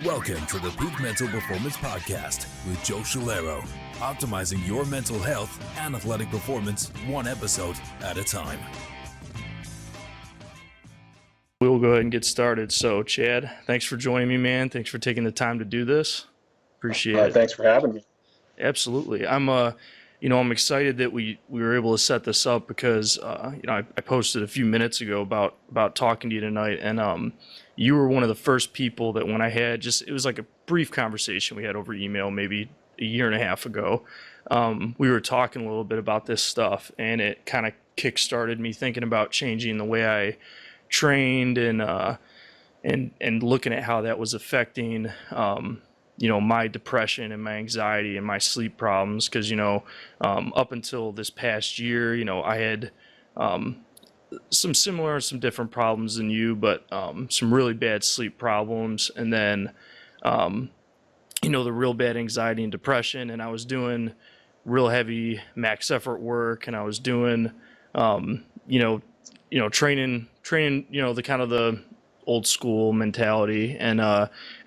Welcome to the Peak Mental Performance Podcast with Joe Schillero, optimizing your mental health and athletic performance one episode at a time. We'll go ahead and get started. So, Chad, thanks for joining me, man. Thanks for taking the time to do this. Appreciate it. Thanks for having me. Absolutely. I'm excited that we were able to set this up because, I posted a few minutes ago about talking to you tonight, and you were one of the first people that when I had it was like a brief conversation we had over email maybe a year and a half ago. We were talking a little bit about this stuff, and it kind of kickstarted me thinking about changing the way I trained and looking at how that was affecting my depression and my anxiety and my sleep problems, because up until this past year, I had some different problems than you, but some really bad sleep problems, and then the real bad anxiety and depression. And I was doing real heavy max effort work, and I was doing training the kind of the old school mentality, and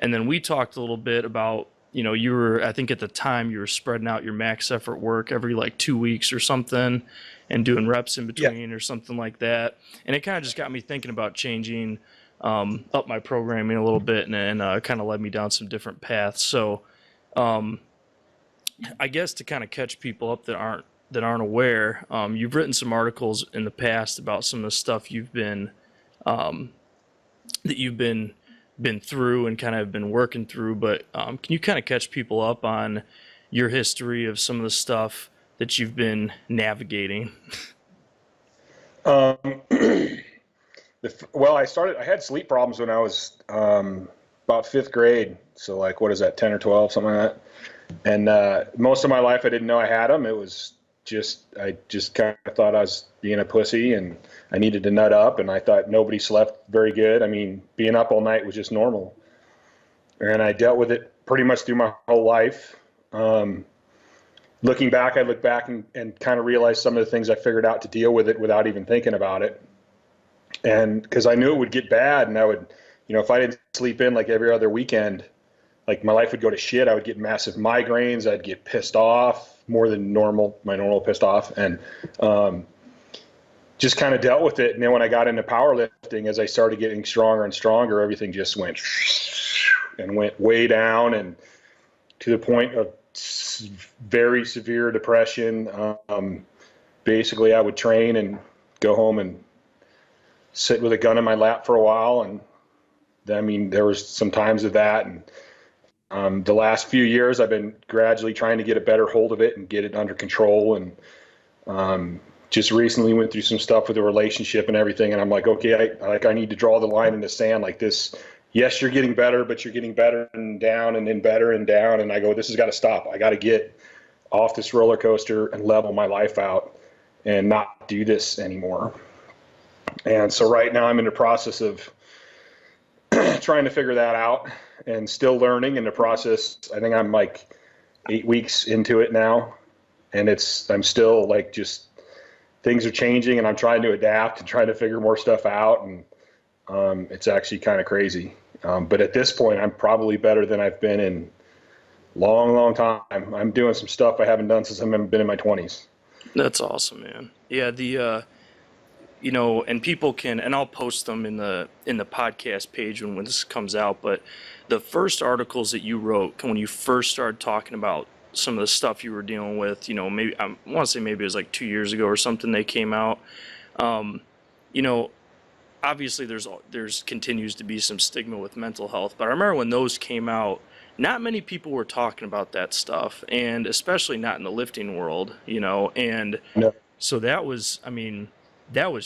then we talked a little bit about I think at the time you were spreading out your max effort work every like 2 weeks or something and doing reps in between or something like that, and it kind of just got me thinking about changing up my programming a little bit, and kind of led me down some different paths. So I guess to kind of catch people up that aren't aware, you've written some articles in the past about some of the stuff you've been through and kind of been working through, but can you kind of catch people up on your history of some of the stuff that you've been navigating? Well, I had sleep problems when I was about fifth grade. So like, what is that, 10 or 12, something like that. And most of my life I didn't know I had them. It was I just kind of thought I was being a pussy and I needed to nut up, and I thought nobody slept very good. I mean, being up all night was just normal. And I dealt with it pretty much through my whole life. Looking back, I look back and kind of realized some of the things I figured out to deal with it without even thinking about it. And because I knew it would get bad, and I would, if I didn't sleep in like every other weekend, like my life would go to shit. I would get massive migraines. I'd get pissed off more than my normal pissed off, and just kind of dealt with it. And then when I got into powerlifting, as I started getting stronger and stronger, everything just went way down, and to the point of very severe depression. Basically, I would train and go home and sit with a gun in my lap for a while. And I mean, there was some times of that. And the last few years, I've been gradually trying to get a better hold of it and get it under control. And just recently went through some stuff with the relationship and everything. And I'm like, okay, I need to draw the line in the sand like this. Yes, you're getting better, but you're getting better and down and then better and down. And I go, this has got to stop. I got to get off this roller coaster and level my life out and not do this anymore. And so right now I'm in the process of trying to figure that out and still learning in the process. I think I'm like 8 weeks into it now, and I'm still like, just things are changing, and I'm trying to adapt and trying to figure more stuff out. And it's actually kind of crazy. But at this point, I'm probably better than I've been in long, long time. I'm doing some stuff I haven't done since I've been in my 20s. That's awesome, man. Yeah, and people can, and I'll post them in the podcast page when this comes out, but the first articles that you wrote when you first started talking about some of the stuff you were dealing with, maybe I want to say maybe it was like 2 years ago or something, they came out. Obviously there's continues to be some stigma with mental health, but I remember when those came out, not many people were talking about that stuff, and especially not in the lifting world, and No. So that was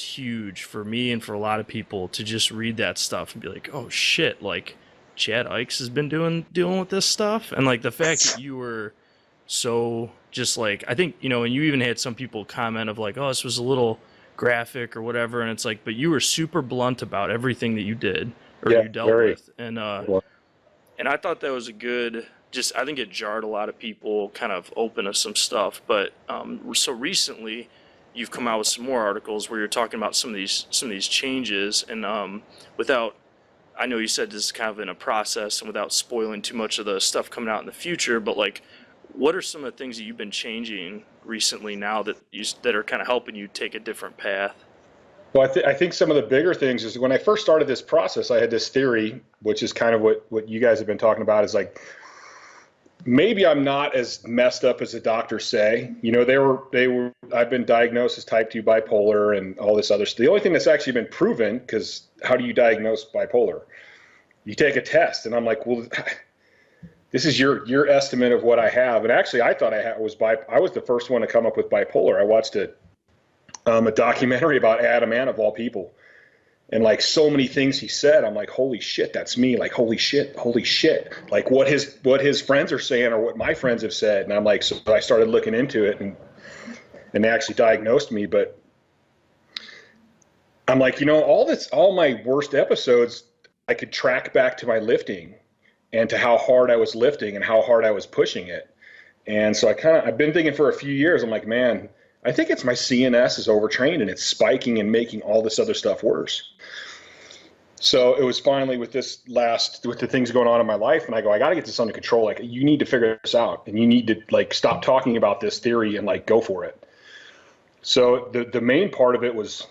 huge for me and for a lot of people to just read that stuff and be like, oh shit, like Chad Aichs has been dealing with this stuff. And like the fact that you were so just like, I think, and you even had some people comment of like, oh, this was a little graphic or whatever. And it's like, but you were super blunt about everything that you did or you dealt with. And I thought that was a good, I think it jarred a lot of people kind of open to some stuff. But so recently you've come out with some more articles where you're talking about some of these changes, and without I know you said this is kind of in a process and without spoiling too much of the stuff coming out in the future, but like, what are some of the things that you've been changing recently now that are kind of helping you take a different path? Well, I think some of the bigger things is when I first started this process, I had this theory, which is kind of what you guys have been talking about, is like, maybe I'm not as messed up as the doctors say. You know, I've been diagnosed as type 2 bipolar and all this other stuff. The only thing that's actually been proven, because how do you diagnose bipolar? You take a test. And I'm like, well, this is your estimate of what I have. And actually, I thought I was the first one to come up with bipolar. I watched a documentary about Adam Ant, of all people. And like so many things he said, I'm like, holy shit, that's me. Like, holy shit. Like what his friends are saying or what my friends have said. And I'm like, so I started looking into it, and they actually diagnosed me. But I'm like, you know, all my worst episodes, I could track back to my lifting and to how hard I was lifting and how hard I was pushing it. And so I've been thinking for a few years, I'm like, man, I think it's my CNS is overtrained and it's spiking and making all this other stuff worse. So it was finally with the things going on in my life, and I go, I got to get this under control. Like, you need to figure this out, and you need to like stop talking about this theory and like go for it. So the main part of it was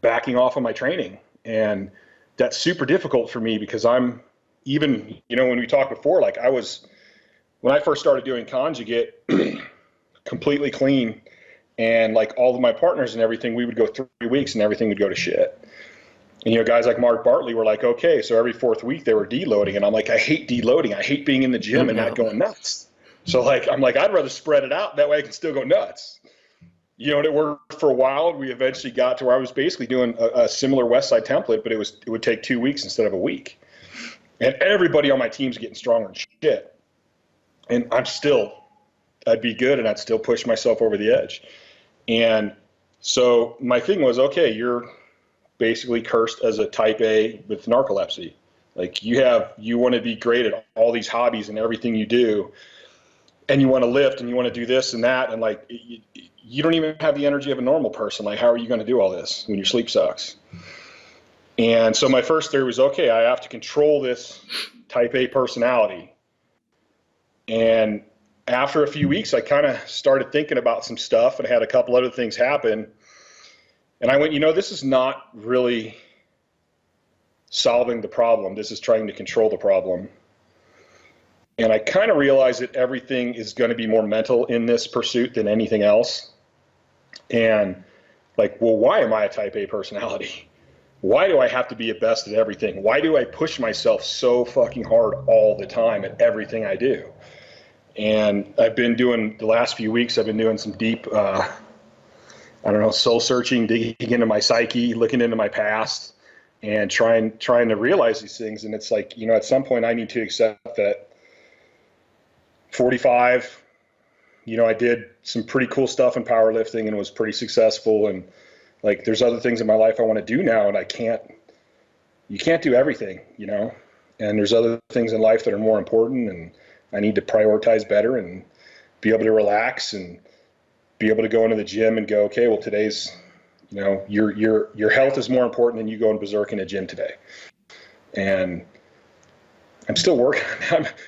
backing off of my training, and that's super difficult for me because I'm even, you know, when we talked before, like when I first started doing conjugate, completely clean, and like all of my partners and everything, we would go 3 weeks and everything would go to shit. And, you know, guys like Mark Bartley were like, okay, so every 4th week they were deloading. And I'm like, I hate deloading. I hate being in the gym and not going nuts. So like, I'm like, I'd rather spread it out. That way I can still go nuts. You know, and it worked for a while. We eventually got to where I was basically doing a similar Westside template, but it would take 2 weeks instead of a week. And everybody on my team's getting stronger and shit. And I'd be good and I'd still push myself over the edge. And so my thing was, okay, you're basically cursed as a type A with narcolepsy. Like you want to be great at all these hobbies and everything you do, and you want to lift and you want to do this and that, and like you don't even have the energy of a normal person. Like, how are you going to do all this when your sleep sucks? And so my first theory was, okay, I have to control this type A personality. And after a few weeks, I kind of started thinking about some stuff and had a couple other things happen. And I went, you know, this is not really solving the problem. This is trying to control the problem. And I kind of realized that everything is going to be more mental in this pursuit than anything else. And like, well, why am I a type A personality? Why do I have to be a best at everything? Why do I push myself so fucking hard all the time at everything I do? And I've been doing, the last few weeks, I've been doing some deep, soul searching, digging into my psyche, looking into my past, and trying to realize these things. And it's like, you know, at some point I need to accept that 45, you know, I did some pretty cool stuff in powerlifting and was pretty successful. And like, there's other things in my life I want to do now, and you can't do everything, you know, and there's other things in life that are more important, and I need to prioritize better and be able to relax and be able to go into the gym and go, okay, well, today's, you know, your health is more important than you going berserk in a gym today. And I'm still working.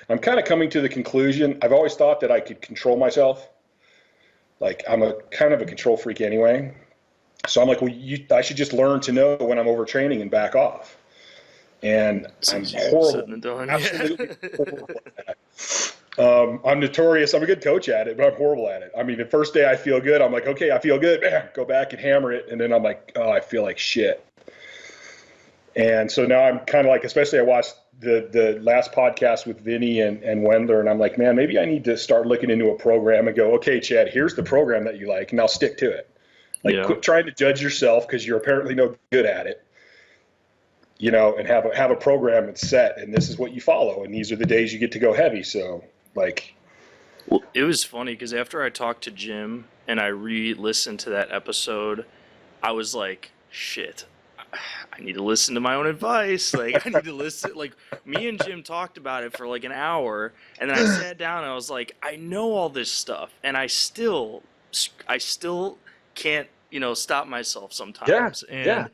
I'm kind of coming to the conclusion. I've always thought that I could control myself. Like, I'm a kind of a control freak anyway. So I'm like, well, I should just learn to know when I'm overtraining and back off. And I'm horrible. Absolutely horrible at that. I'm notorious. I'm a good coach at it, but I'm horrible at it. I mean, the first day I feel good, I'm like, okay, I feel good. Go back and hammer it. And then I'm like, oh, I feel like shit. And so now I'm kind of like, especially I watched the last podcast with Vinny and Wendler, and I'm like, man, maybe I need to start looking into a program and go, okay, Chad, here's the program that you like, and I'll stick to it. Like, quit trying to judge yourself because you're apparently no good at it. You know, and have a program that's set, and this is what you follow, and these are the days you get to go heavy. So, like, well, it was funny because after I talked to Jim and I re-listened to that episode, I was like, shit, I need to listen to my own advice. Like, I need to listen. Like, me and Jim talked about it for like an hour, and then I sat down and I was like, I know all this stuff, and I still can't, you know, stop myself sometimes. Yeah.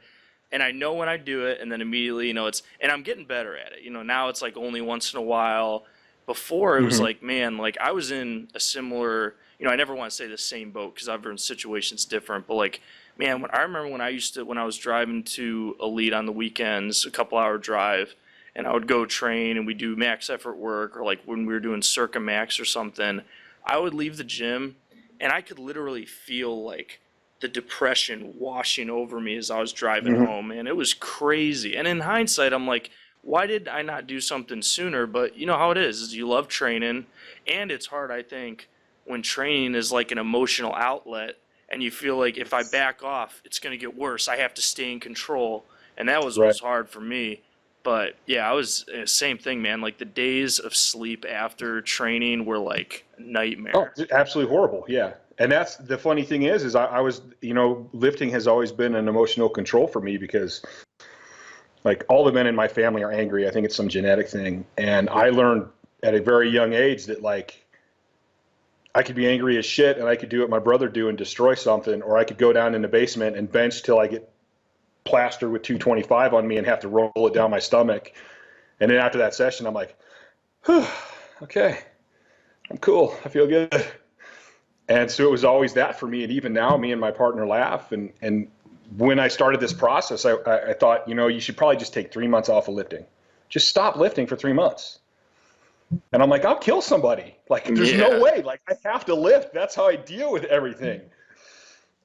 and I know when I do it, and then immediately, and I'm getting better at it. Now it's like only once in a while. Before it was like, man, like I was in a similar, I never want to say the same boat because everyone's situation's different, but like, man, I remember when I was driving to Elite on the weekends, a couple hour drive, and I would go train and we do max effort work, or like when we were doing Circa Max or something, I would leave the gym and I could literally feel like the depression washing over me as I was driving home, and it was crazy. And in hindsight, I'm like, why did I not do something sooner? But you know how it is you love training, and it's hard, I think, when training is like an emotional outlet, and you feel like if I back off, it's going to get worse. I have to stay in control, and that was what was hard for me. But yeah, I was same thing, man. Like the days of sleep after training were like a nightmare. Oh, absolutely horrible. Yeah. And that's the funny thing is I was, lifting has always been an emotional control for me because like all the men in my family are angry. I think it's some genetic thing. And I learned at a very young age that like I could be angry as shit and I could do what my brother do and destroy something, or I could go down in the basement and bench till I get plastered with 225 on me and have to roll it down my stomach. And then after that session, I'm like, whew, okay, I'm cool. I feel good. And so it was always that for me. And even now, me and my partner laugh. And when I started this process, I thought, you should probably just take 3 months off of lifting. Just stop lifting for 3 months. And I'm like, I'll kill somebody. Like, there's no way. Like, I have to lift. That's how I deal with everything.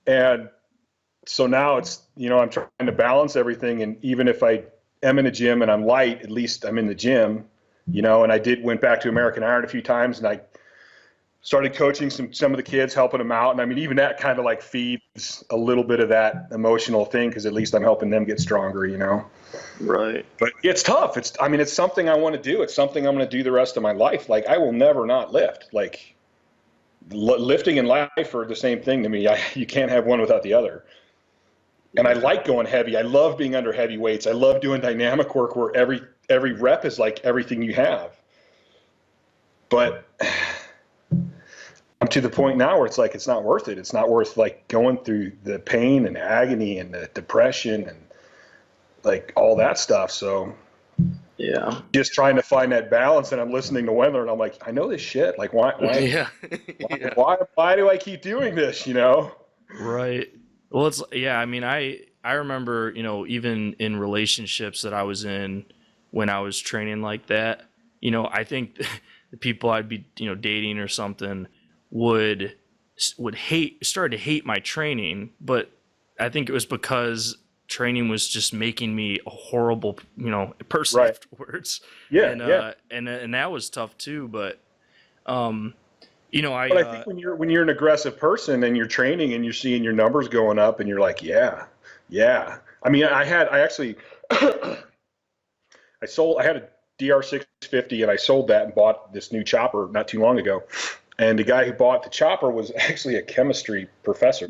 And so now it's, I'm trying to balance everything. And even if I am in the gym and I'm light, at least I'm in the gym, and I went back to American Iron a few times, and I started coaching some of the kids, helping them out. And I mean, even that kind of like feeds a little bit of that emotional thing, because at least I'm helping them get stronger, Right. But it's tough. It's something I want to do. It's something I'm going to do the rest of my life. Like, I will never not lift. Like, lifting and life are the same thing to me. You can't have one without the other. And I like going heavy. I love being under heavy weights. I love doing dynamic work where every rep is like everything you have. But I'm to the point now where it's like, it's not worth it. It's not worth like going through the pain and agony and the depression and like all that stuff. So yeah, just trying to find that balance. And I'm listening to Wendler and I'm like, I know this shit. Like, why do I keep doing this? Right. Well, I mean, I remember, even in relationships that I was in when I was training like that, I think the people I'd be, dating or something would start to hate my training, but I think it was because training was just making me a horrible, person afterwards. Yeah. And that was tough too, but But I think when you're an aggressive person and you're training and you're seeing your numbers going up and you're like, yeah. I mean, I actually I had a DR650 and I sold that and bought this new chopper not too long ago. And the guy who bought the chopper was actually a chemistry professor.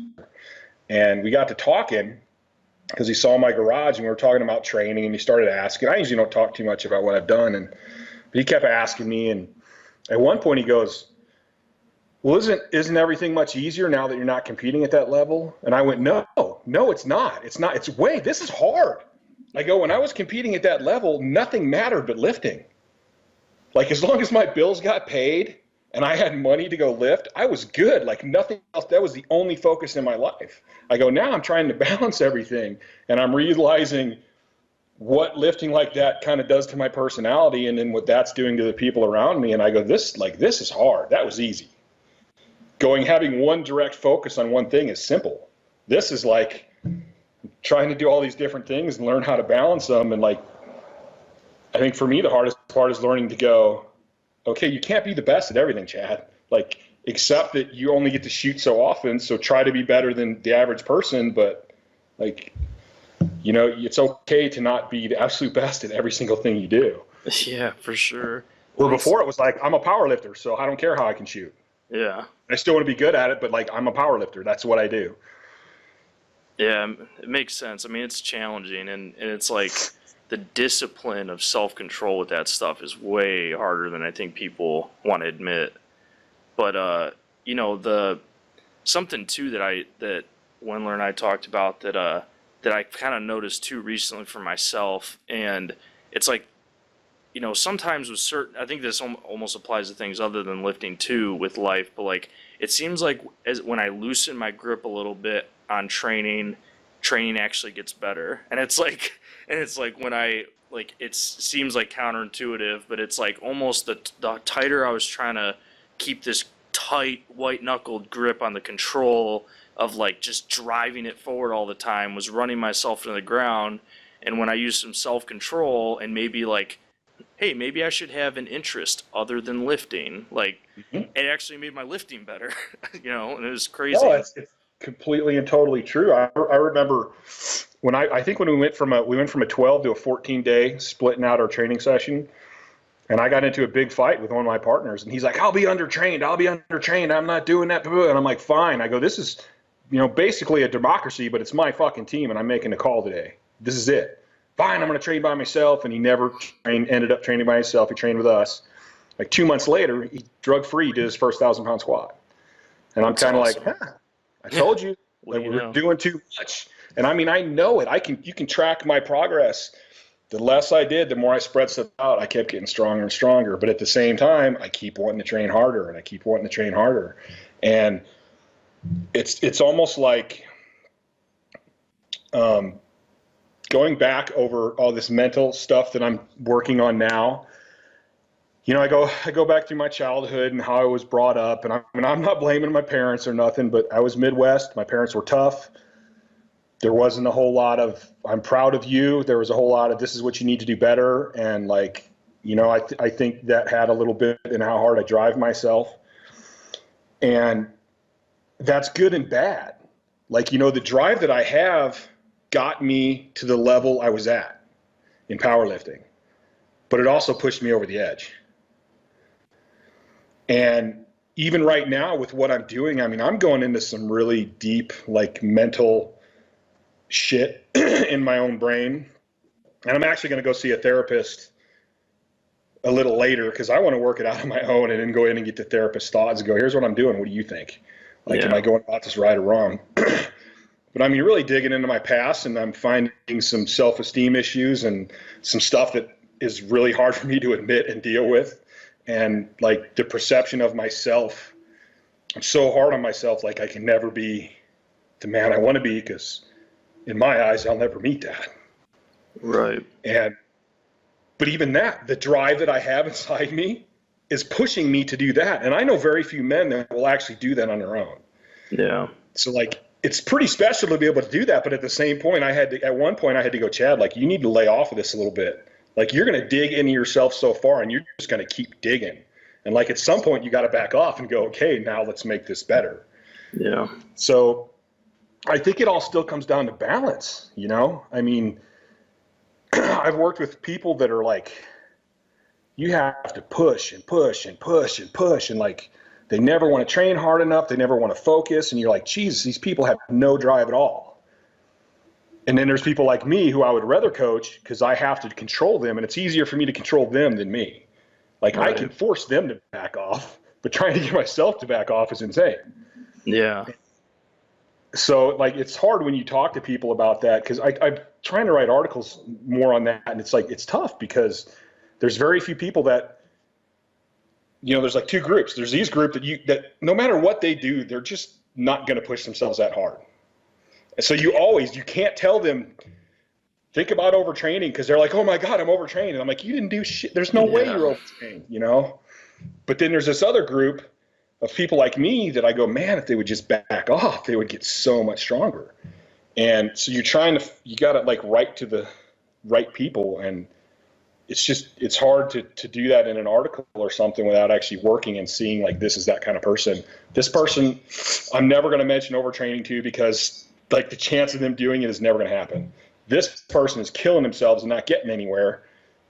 And we got to talking because he saw my garage and we were talking about training, and he started asking. I usually don't talk too much about what I've done, but he kept asking me, and at one point he goes, well, isn't everything much easier now that you're not competing at that level? And I went, no, it's not. This is hard. I go, when I was competing at that level, nothing mattered but lifting. Like, as long as my bills got paid and I had money to go lift, I was good. Like, nothing else. That was the only focus in my life. I go, now I'm trying to balance everything, and I'm realizing what lifting like that kind of does to my personality, and then what that's doing to the people around me. And I go, this is hard. That was easy. Having one direct focus on one thing is simple. This is like trying to do all these different things and learn how to balance them. And like, I think for me, the hardest part is learning to go, okay, you can't be the best at everything, Chad. Like, accept that you only get to shoot so often. So try to be better than the average person. But like, it's okay to not be the absolute best at every single thing you do. Yeah, for sure. Where before it was like, I'm a power lifter, so I don't care how I can shoot. Yeah. I still want to be good at it, but like, I'm a power lifter. That's what I do. Yeah, it makes sense. I mean, it's challenging, and it's like the discipline of self-control with that stuff is way harder than I think people want to admit. But the something too that Wendler and I talked about that that I kind of noticed too recently for myself, and it's like, sometimes with certain, I think this almost applies to things other than lifting too with life, but like it seems like when I loosen my grip a little bit on training actually gets better, and it's like when I like it seems like counterintuitive, but it's like almost the tighter I was trying to keep this tight white knuckled grip on the control of like just driving it forward all the time was running myself into the ground. And when I used some self control and maybe like, hey, maybe I should have an interest other than lifting, like it actually made my lifting better, and it was crazy. No, it's completely and totally true. I remember when I think when we went from a 12 to a 14-day splitting out our training session, and I got into a big fight with one of my partners, and he's like, I'll be undertrained. I'm not doing that. And I'm like, fine. I go, this is, basically a democracy, but it's my fucking team, and I'm making a call today. This is it. Fine, I'm going to train by myself. And he never ended up training by himself. He trained with us. Like 2 months later, he drug-free did his first 1,000-pound squat. And I'm kind of awesome. like, I told you, like, we're doing too much. And I mean, I know it. You can track my progress. The less I did, the more I spread stuff out. I kept getting stronger and stronger. But at the same time, I keep wanting to train harder, and I keep wanting to train harder. And it's almost like going back over all this mental stuff that I'm working on now. I go back through my childhood and how I was brought up, and I'm not blaming my parents or nothing, but I was Midwest. My parents were tough. There wasn't a whole lot of, I'm proud of you. There was a whole lot of, this is what you need to do better. And like, I think that had a little bit in how hard I drive myself. And that's good and bad. Like, the drive that I have got me to the level I was at in powerlifting, but it also pushed me over the edge. And even right now with what I'm doing, I mean, I'm going into some really deep, like, mental shit in my own brain. And I'm actually going to go see a therapist a little later because I want to work it out on my own and then go in and get the therapist's thoughts and go, here's what I'm doing. What do you think? Like, am I going about this right or wrong? But I mean, really digging into my past, and I'm finding some self-esteem issues and some stuff that is really hard for me to admit and deal with. And like the perception of myself, I'm so hard on myself. Like I can never be the man I want to be because in my eyes, I'll never meet that. Right. But even that, the drive that I have inside me is pushing me to do that. And I know very few men that will actually do that on their own. Yeah. So like, it's pretty special to be able to do that. But at the same point, at one point I had to go, Chad, like you need to lay off of this a little bit. Like you're going to dig into yourself so far and you're just going to keep digging. And like at some point you got to back off and go, okay, now let's make this better. Yeah. So I think it all still comes down to balance, I mean, I've worked with people that are like, you have to push and push and push and push. And like, they never want to train hard enough. They never want to focus. And you're like, Jesus, these people have no drive at all. And then there's people like me who I would rather coach because I have to control them. And it's easier for me to control them than me. Like right. I can force them to back off, but trying to get myself to back off is insane. Yeah. So like, it's hard when you talk to people about that because I'm trying to write articles more on that. And it's like, it's tough because there's very few people that, there's like two groups. There's these group that no matter what they do, they're just not going to push themselves that hard. And so you can't tell them, think about overtraining because they're like, oh my God, I'm overtrained. And I'm like, you didn't do shit. There's no way you're overtrained, But then there's this other group of people like me that I go, man, if they would just back off, they would get so much stronger. And so you got to like write to the right people. And it's hard to do that in an article or something without actually working and seeing like, this is that kind of person. This person, I'm never going to mention overtraining to because like the chance of them doing it is never going to happen. This person is killing themselves and not getting anywhere.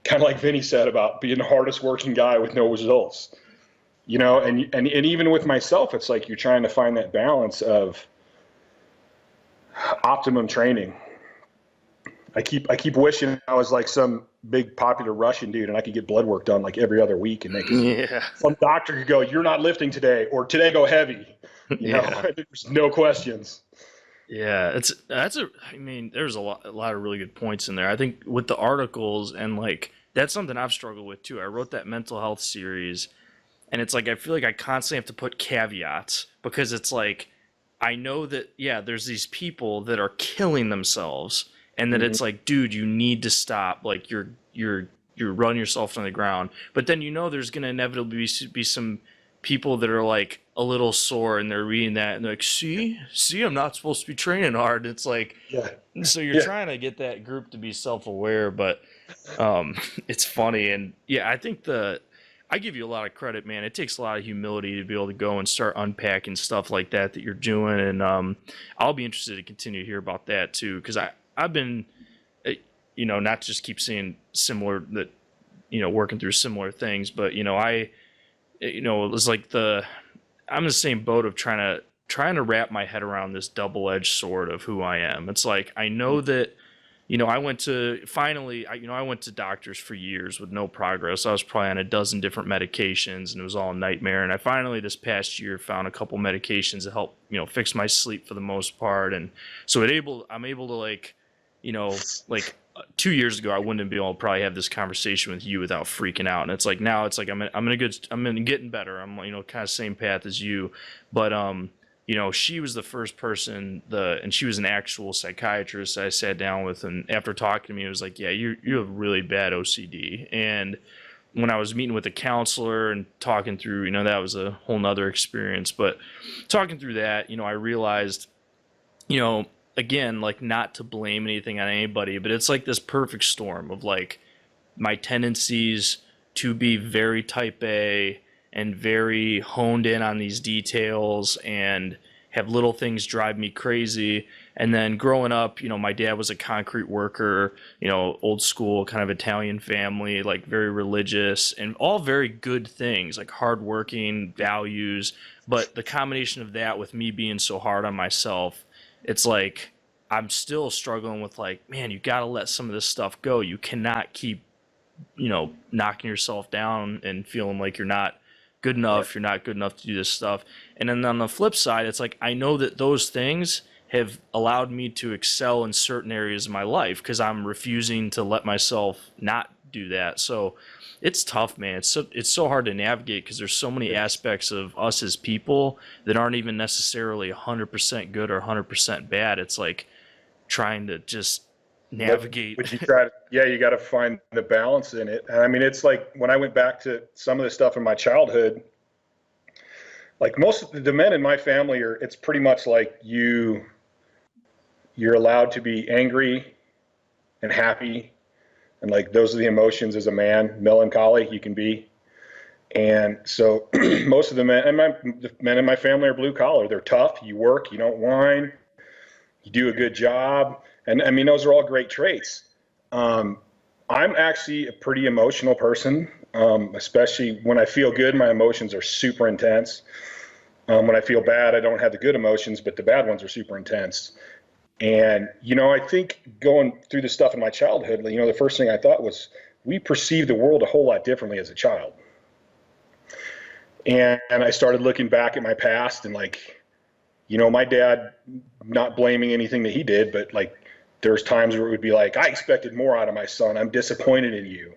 Kind of like Vinny said about being the hardest working guy with no results. And even with myself, it's like you're trying to find that balance of optimum training. I keep wishing I was like some big popular Russian dude and I could get blood work done like every other week and some doctor could go, you're not lifting today or today go heavy. There's no questions. Yeah, I mean, there's a lot of really good points in there. I think with the articles and like that's something I've struggled with too. I wrote that mental health series, and it's like I feel like I constantly have to put caveats because it's like I know that yeah, there's these people that are killing themselves, and that Mhm. it's like, dude, you need to stop. Like you're running yourself on the ground. But then there's gonna inevitably be some people that are like a little sore and they're reading that and they're like, see, I'm not supposed to be training hard. It's like Yeah. so you're Yeah. trying to get that group to be self-aware, but it's funny. And yeah, I think I give you a lot of credit, man. It takes a lot of humility to be able to go and start unpacking stuff like that you're doing. And I'll be interested to continue to hear about that too, because I've been, uh, not just keep seeing similar that, working through similar things, but it was like I'm in the same boat of trying to wrap my head around this double-edged sword of who I am. It's like I know that I went to finally, I went to doctors for years with no progress. I was probably on a dozen different medications and it was all a nightmare. And I finally this past year found a couple medications that help, fix my sleep for the most part. And so I'm able to like, like 2 years ago, I wouldn't be able to probably have this conversation with you without freaking out. And it's like, now it's like, I'm in getting better. I'm, kind of same path as you, but, she was the first person, and she was an actual psychiatrist I sat down with, and after talking to me, it was like, yeah, you have really bad OCD. And when I was meeting with a counselor and talking through, that was a whole nother experience. But talking through that, I realized, again, like not to blame anything on anybody, but it's like this perfect storm of like my tendencies to be very type A and very honed in on these details and have little things drive me crazy. And then growing up, my dad was a concrete worker, old school kind of Italian family, like very religious and all very good things, like hardworking values. But the combination of that with me being so hard on myself, it's like I'm still struggling with like, man, you got to let some of this stuff go. You cannot keep, knocking yourself down and feeling like you're not good enough, you're not good enough to do this stuff. And then on the flip side, it's like I know that those things have allowed me to excel in certain areas of my life because I'm refusing to let myself not do that. So it's tough, man. It's so hard to navigate because there's so many aspects of us as people that aren't even necessarily 100% good or 100% bad. It's like trying to just navigate. Would you try to, yeah, you got to find the balance in it. And I mean, it's like when I went back to some of the stuff in my childhood, like most of the men in my family it's pretty much like you're allowed to be angry and happy. And like, those are the emotions as a man, melancholy you can be. And so most of the men in my family are blue collar. They're tough. You work, you don't whine, you do a good job. And I mean, those are all great traits. I'm actually a pretty emotional person, especially when I feel good, my emotions are super intense. When I feel bad, I don't have the good emotions, but the bad ones are super intense. And, I think going through the stuff in my childhood, the first thing I thought was we perceive the world a whole lot differently as a child. And I started looking back at my past and like, my dad, not blaming anything that he did, but like, there's times where it would be like, I expected more out of my son. I'm disappointed in you.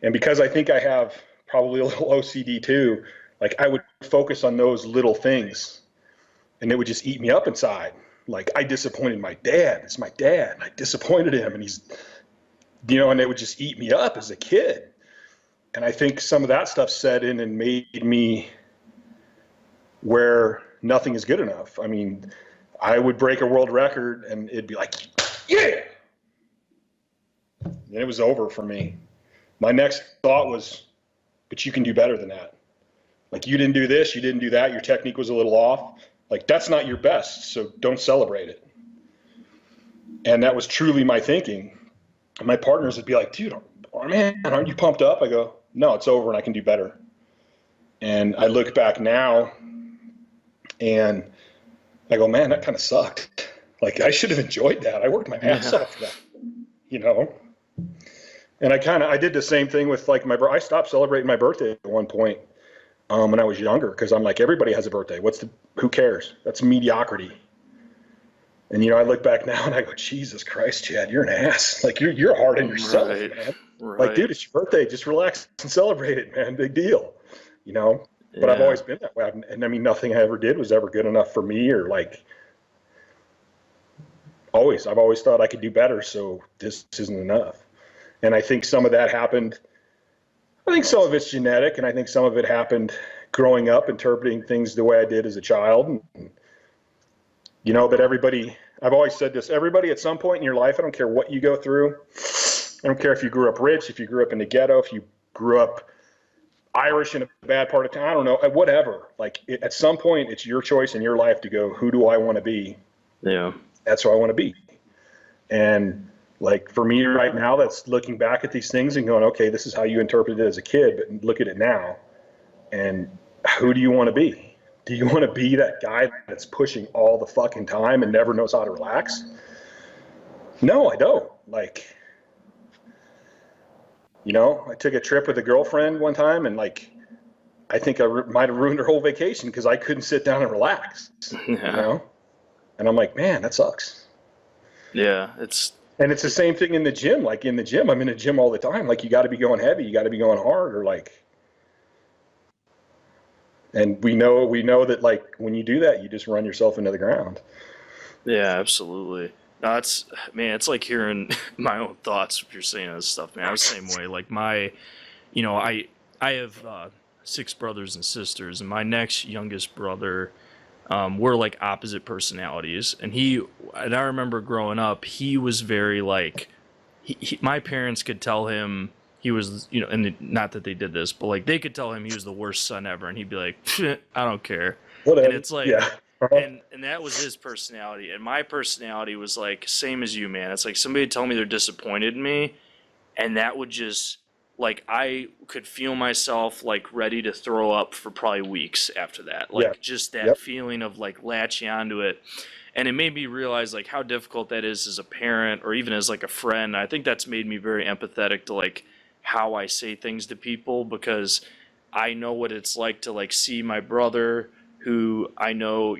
And because I think I have probably a little OCD too, like I would focus on those little things and it would just eat me up inside. Like I disappointed my dad. It's my dad. I disappointed him and he's, and it would just eat me up as a kid. And I think some of that stuff set in and made me where nothing is good enough. I mean, I would break a world record and it'd be like, yeah. And it was over for me. My next thought was, but you can do better than that. Like you didn't do this, you didn't do that, your technique was a little off. Like that's not your best, so don't celebrate it. And that was truly my thinking. And my partners would be like, dude, oh man, aren't you pumped up? I go, no, it's over and I can do better. And I look back now and I go, man, that kind of sucked. Like I should have enjoyed that. I worked my ass off for that, And I did the same thing with like I stopped celebrating my birthday at one point when I was younger because I'm like, everybody has a birthday. Who cares? That's mediocrity. And, I look back now and I go, Jesus Christ, Chad, you're an ass. Like, you're hard on yourself, man. Right. Like, dude, it's your birthday. Just relax and celebrate it, man. Big deal, But I've always been that way. And I mean, nothing I ever did was ever good enough for me, or like, I've always thought I could do better. So this isn't enough. And I think some of that happened. I think some of it's genetic, and I think some of it happened growing up, interpreting things the way I did as a child. And, but I've always said this, everybody at some point in your life, I don't care what you go through. I don't care if you grew up rich, if you grew up in the ghetto, if you grew up Irish in a bad part of town, I don't know, whatever. Like, at some point, it's your choice in your life to go, who do I want to be? Yeah. That's who I want to be. And like, for me right now, that's looking back at these things and going, okay, this is how you interpreted it as a kid, but look at it now. And who do you want to be? Do you want to be that guy that's pushing all the fucking time and never knows how to relax? No, I don't. Like, I took a trip with a girlfriend one time, and like, I think I might have ruined her whole vacation because I couldn't sit down and relax. Yeah. And I'm like, man, that sucks. Yeah, and it's the same thing in the gym. Like, in the gym, I'm in the gym all the time. Like, you got to be going heavy, you got to be going hard, or like. And we know that, like, when you do that, you just run yourself into the ground. Yeah, absolutely. No, it's like hearing my own thoughts if you're saying this stuff, man. I was the same way. Like, I have 6 brothers and sisters, and my next youngest brother, we're like opposite personalities. And I remember growing up, he was very like, my parents could tell him he was, and not that they did this, but like they could tell him he was the worst son ever, and he'd be like, I don't care. Whatever. And it's like, yeah. and that was his personality, and my personality was like same as you, man. It's like somebody tell me they're disappointed in me, and that would just like I could feel myself like ready to throw up for probably weeks after that, like just that feeling of like latching onto it. And it made me realize like how difficult that is as a parent or even as like a friend. I think that's made me very empathetic to like how I say things to people, because I know what it's like to like see my brother, who I know,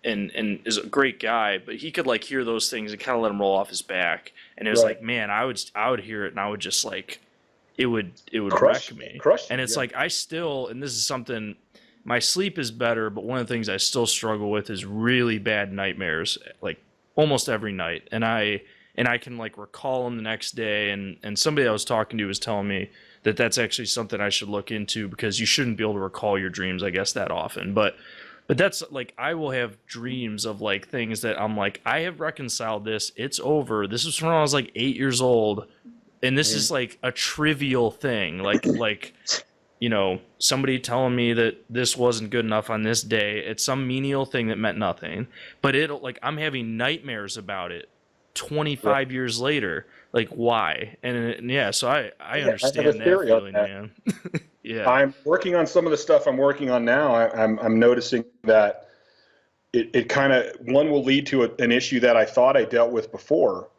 and is a great guy, but he could like hear those things and kind of let them roll off his back. And it was like, man, I would hear it and I would just like, it would wreck me. And it's like, I still, and this is something, my sleep is better, but one of the things I still struggle with is really bad nightmares, like almost every night. And I can like recall them the next day. And somebody I was talking to was telling me that that's actually something I should look into, because you shouldn't be able to recall your dreams, I guess, that often. But that's like, I will have dreams of like things that I'm like, I have reconciled this. It's over. This was from when I was like 8 years old. And this is like a trivial thing. Like, somebody telling me that this wasn't good enough on this day. It's some menial thing that meant nothing. But I'm having nightmares about it 25 years later. Like, why? And yeah, so I understand that feeling, man. Yeah. I'm working on some of the stuff I'm working on now. I'm noticing that it kind of, one will lead to an issue that I thought I dealt with before.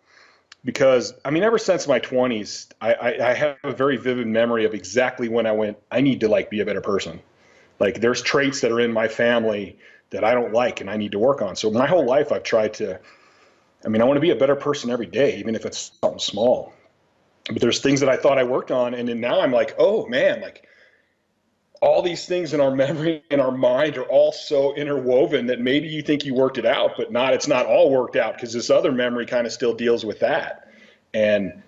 Because, I mean, ever since my 20s, I have a very vivid memory of exactly when I went, I need to like be a better person. Like, there's traits that are in my family that I don't like and I need to work on. So my whole life I've tried to, I want to be a better person every day, even if it's something small. But there's things that I thought I worked on, and then now I'm like, oh man, like all these things in our memory and our mind are all so interwoven that maybe you think you worked it out, but it's not all worked out, because this other memory kind of still deals with that. And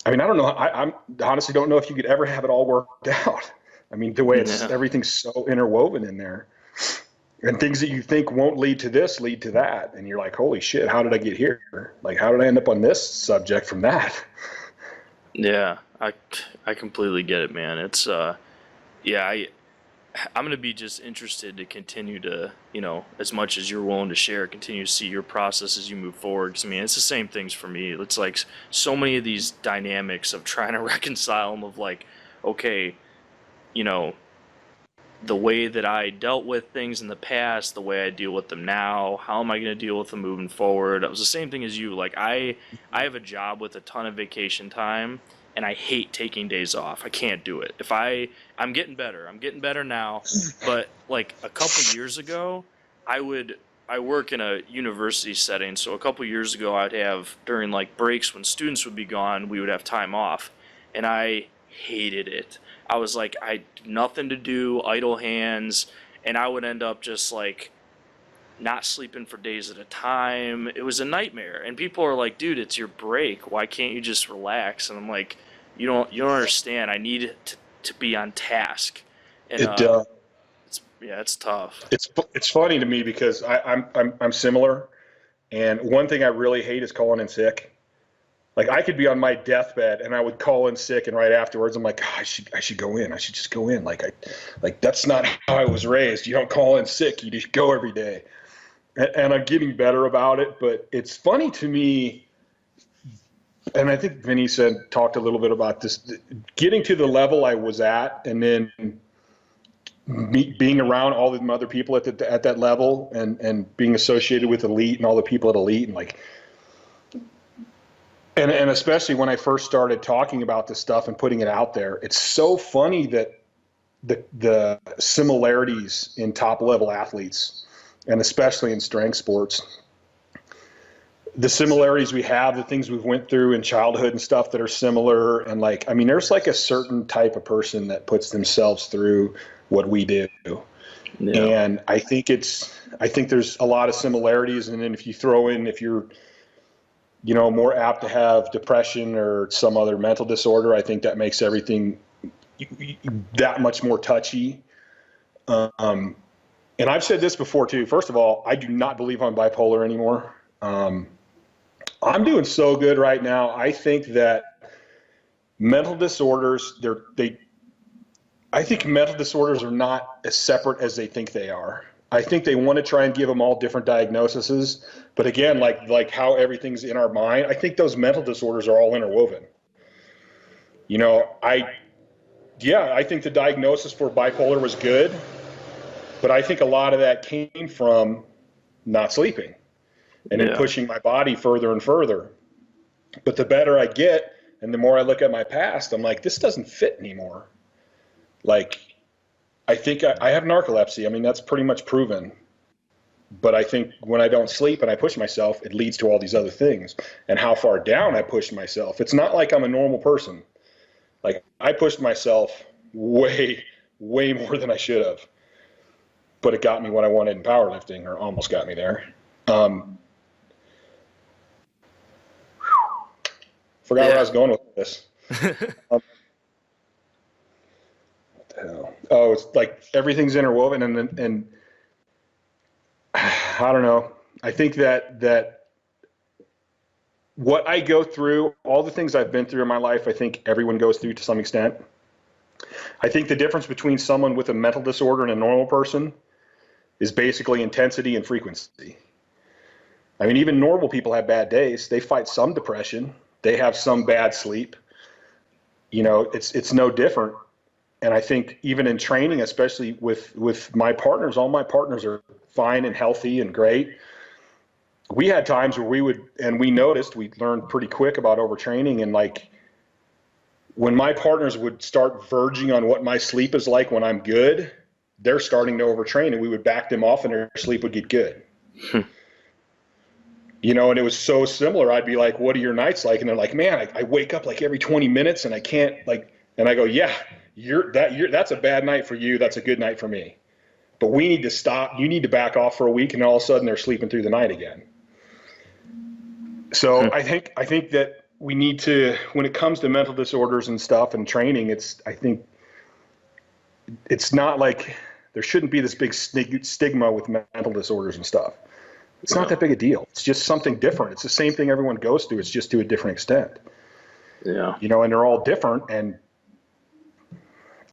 I don't know, I honestly don't know if you could ever have it all worked out. The way everything's so interwoven in there. And things that you think won't lead to this lead to that. And you're like, holy shit, how did I get here? Like, how did I end up on this subject from that? Yeah, I completely get it, man. It's, I'm going to be just interested to continue to, as much as you're willing to share, continue to see your process as you move forward. 'Cause, it's the same things for me. It's like so many of these dynamics of trying to reconcile them, of like, okay, the way that I dealt with things in the past, the way I deal with them now, how am I going to deal with them moving forward? It was the same thing as you. Like, I have a job with a ton of vacation time, and I hate taking days off. I can't do it. I'm getting better. I'm getting better now. But like a couple years ago, I would I work in a university setting, so a couple years ago I'd have, during like breaks when students would be gone, we would have time off, and I hated it. I was like, I nothing to do, idle hands, and I would end up just like not sleeping for days at a time. It was a nightmare. And people are like, dude, it's your break. Why can't you just relax? And I'm like, you don't understand. I need to be on task. And it's tough. It's funny to me because I'm similar, and one thing I really hate is calling in sick. Like I could be on my deathbed and I would call in sick, and right afterwards I'm like, oh, I should go in. I should just go in. Like that's not how I was raised. You don't call in sick. You just go every day. And I'm getting better about it, but it's funny to me. And I think Vinny talked a little bit about this, getting to the level I was at, and then being around all the other people at that level, and being associated with elite and all the people at elite, and like, and especially when I first started talking about this stuff and putting it out there, it's so funny that the similarities in top level athletes, and especially in strength sports, the similarities we have, the things we've went through in childhood and stuff that are similar. And like, I mean, there's like a certain type of person that puts themselves through what we do. Yeah. And I think there's a lot of similarities. And then if you throw in, if you're, more apt to have depression or some other mental disorder, I think that makes everything that much more touchy. And I've said this before too. First of all, I do not believe I'm bipolar anymore. I'm doing so good right now. I think that mental disorders, I think mental disorders are not as separate as they think they are. I think they want to try and give them all different diagnoses. But again, like how everything's in our mind, I think those mental disorders are all interwoven. I think the diagnosis for bipolar was good, but I think a lot of that came from not sleeping and then pushing my body further and further. But the better I get, and the more I look at my past, I'm like, this doesn't fit anymore. Like, I think I have narcolepsy. I mean, that's pretty much proven. But I think when I don't sleep and I push myself, it leads to all these other things. And how far down I push myself. It's not like I'm a normal person. Like, I pushed myself way, way more than I should have. But it got me what I wanted in powerlifting, or almost got me there. Forgot where I was going with this. What the hell? Oh, it's like everything's interwoven, and I don't know. I think that what I go through, all the things I've been through in my life, I think everyone goes through to some extent. I think the difference between someone with a mental disorder and a normal person is basically intensity and frequency. I mean, even normal people have bad days. They fight some depression. They have some bad sleep. It's no different. And I think even in training, especially with my partners, all my partners are fine and healthy and great. We had times where we noticed, we learned pretty quick about overtraining, and like when my partners would start verging on what my sleep is like when I'm good, they're starting to overtrain, and we would back them off and their sleep would get good. And it was so similar. I'd be like, what are your nights like? And they're like, man, I wake up like every 20 minutes and I can't and I go, yeah, that's a bad night for you. That's a good night for me. But we need to stop. You need to back off for a week, and all of a sudden they're sleeping through the night again. So I think that we need to, when it comes to mental disorders and stuff and training, I think it's not like there shouldn't be this big stigma with mental disorders and stuff. It's not that big a deal. It's just something different. It's the same thing everyone goes through. It's just to a different extent. Yeah. And they're all different. And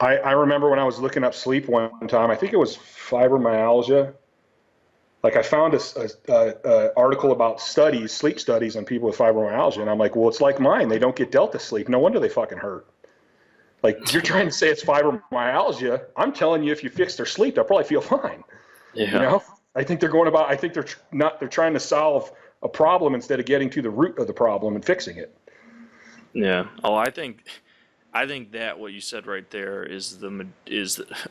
I remember when I was looking up sleep one time, I think it was fibromyalgia. Like I found a article about sleep studies on people with fibromyalgia. And I'm like, well, it's like mine. They don't get delta sleep. No wonder they fucking hurt. Like, you're trying to say it's fibromyalgia. I'm telling you, if you fix their sleep, they'll probably feel fine. Yeah. I think they're trying to solve a problem instead of getting to the root of the problem and fixing it. Yeah. Oh, I think I think that what you said right there is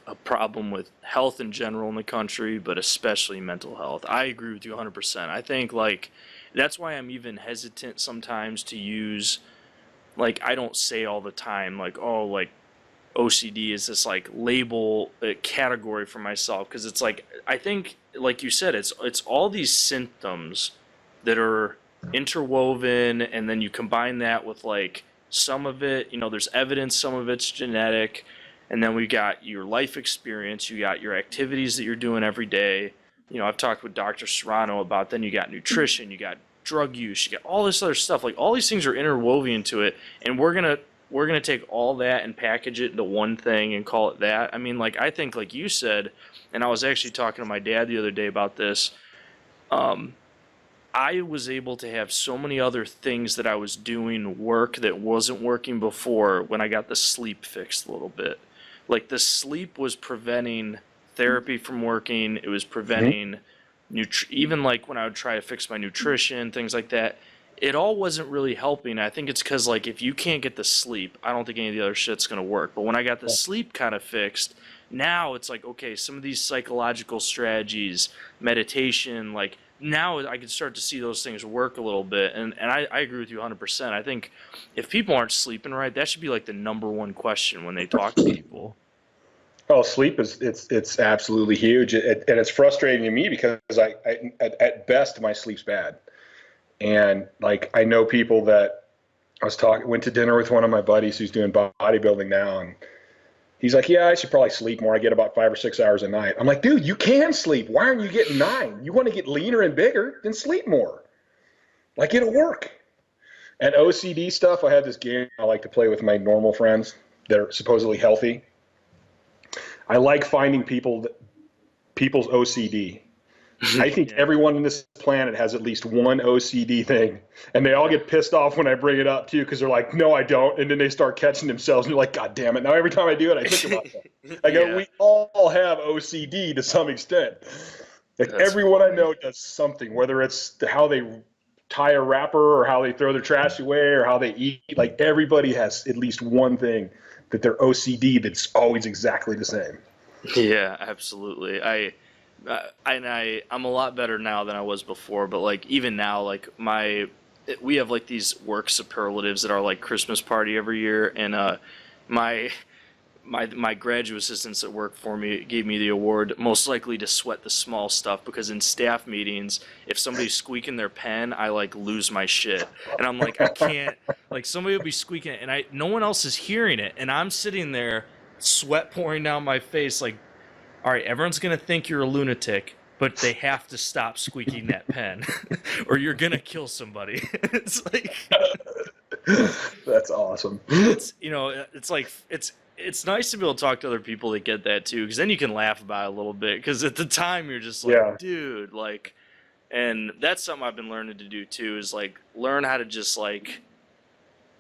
a problem with health in general in the country, but especially mental health. I agree with you 100%. I think like that's why I'm even hesitant sometimes to use, like, I don't say all the time like, oh, like OCD is this like label category for myself, because it's like I think like you said it's all these symptoms that are interwoven, and then you combine that with like some of it, there's evidence, some of it's genetic, and then we got your life experience, you got your activities that you're doing every day. I've talked with Dr. Serrano about, then you got nutrition, you got drug use, you got all this other stuff. Like all these things are interwoven into it, and we're gonna take all that and package it into one thing and call it that. I mean, like I think, like you said, and I was actually talking to my dad the other day about this. I was able to have so many other things that I was doing work that wasn't working before when I got the sleep fixed a little bit. Like the sleep was preventing therapy from working. It was preventing even like when I would try to fix my nutrition, things like that. It all wasn't really helping. I think it's because like if you can't get the sleep, I don't think any of the other shit's gonna work. But when I got the sleep kind of fixed, now it's like, okay, some of these psychological strategies, meditation, like now I can start to see those things work a little bit. And I agree with you 100%. I think if people aren't sleeping right, that should be like the number one question when they talk to people. Oh, sleep it's absolutely huge, and it's frustrating to me because I at best my sleep's bad, and like I know people that went to dinner with one of my buddies who's doing bodybuilding now, and he's like, yeah, I should probably sleep more. I get about 5 or 6 hours a night. I'm like, dude, you can sleep. Why aren't you getting 9? You want to get leaner and bigger, then sleep more. Like, it'll work. And OCD stuff, I have this game I like to play with my normal friends that are supposedly healthy. I like finding people's OCD. I think everyone on this planet has at least one OCD thing, and they all get pissed off when I bring it up too, because they're like, "No, I don't," and then they start catching themselves, and you're like, "God damn it!" Now every time I do it, I think about that. I go, "We all have OCD to some extent." Like everyone I know does something, whether it's how they tie a wrapper or how they throw their trash away or how they eat. Like everybody has at least one thing that they're OCD that's always exactly the same. Yeah, absolutely. I'm a lot better now than I was before, but like even now, like we have like these work superlatives at our like Christmas party every year, and my graduate assistants that work for me gave me the award most likely to sweat the small stuff, because in staff meetings, if somebody's squeaking their pen, I like lose my shit, and I'm like, I can't, like somebody will be squeaking it, and no one else is hearing it, and I'm sitting there, sweat pouring down my face, like, all right, everyone's going to think you're a lunatic, but they have to stop squeaking that pen or you're going to kill somebody. It's like, that's awesome. It's like, it's nice to be able to talk to other people that get that too, because then you can laugh about it a little bit, because at the time you're just like, dude, like, and that's something I've been learning to do too, is like learn how to just like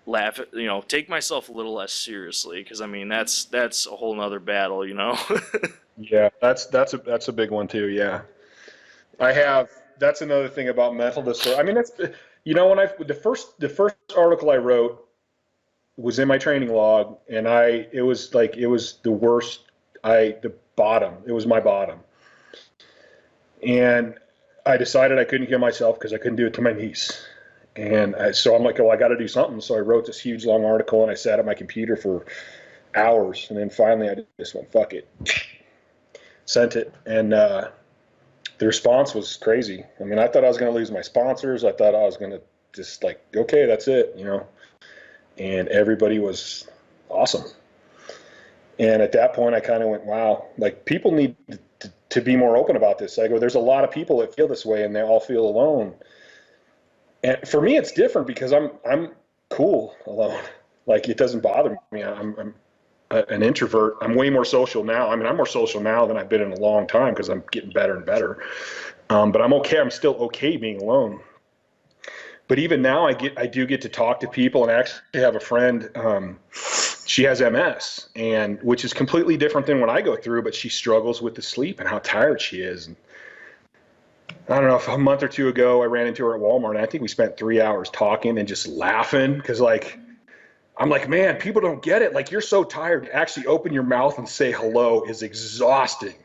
laugh at, take myself a little less seriously, because I mean that's a whole nother battle. Yeah, that's a big one too. Yeah, that's another thing about mental disorder. I mean, that's when the first article I wrote was in my training log, and it was the worst. The bottom. It was my bottom, and I decided I couldn't kill myself because I couldn't do it to my niece. And so I'm like, well, I got to do something. So I wrote this huge long article, and I sat at my computer for hours, and then finally I just went, fuck it. Sent it, and the response was crazy. I mean, I thought I was going to lose my sponsors. I thought I was going to just like, okay, that's it, and everybody was awesome. And at that point I kind of went, wow, like people need to be more open about this. I go, there's a lot of people that feel this way and they all feel alone. And for me, it's different because I'm cool alone. Like it doesn't bother me. I'm an introvert. I'm way more social now. I mean, I'm more social now than I've been in a long time because I'm getting better and better. But I'm okay. I'm still okay being alone. But even now, I do get to talk to people, and I actually have a friend. She has MS, and which is completely different than what I go through. But she struggles with the sleep and how tired she is. And I don't know, if a month or two ago, I ran into her at Walmart, and I think we spent 3 hours talking and just laughing because, like, I'm like, man, people don't get it. Like, you're so tired. To actually open your mouth and say hello is exhausting.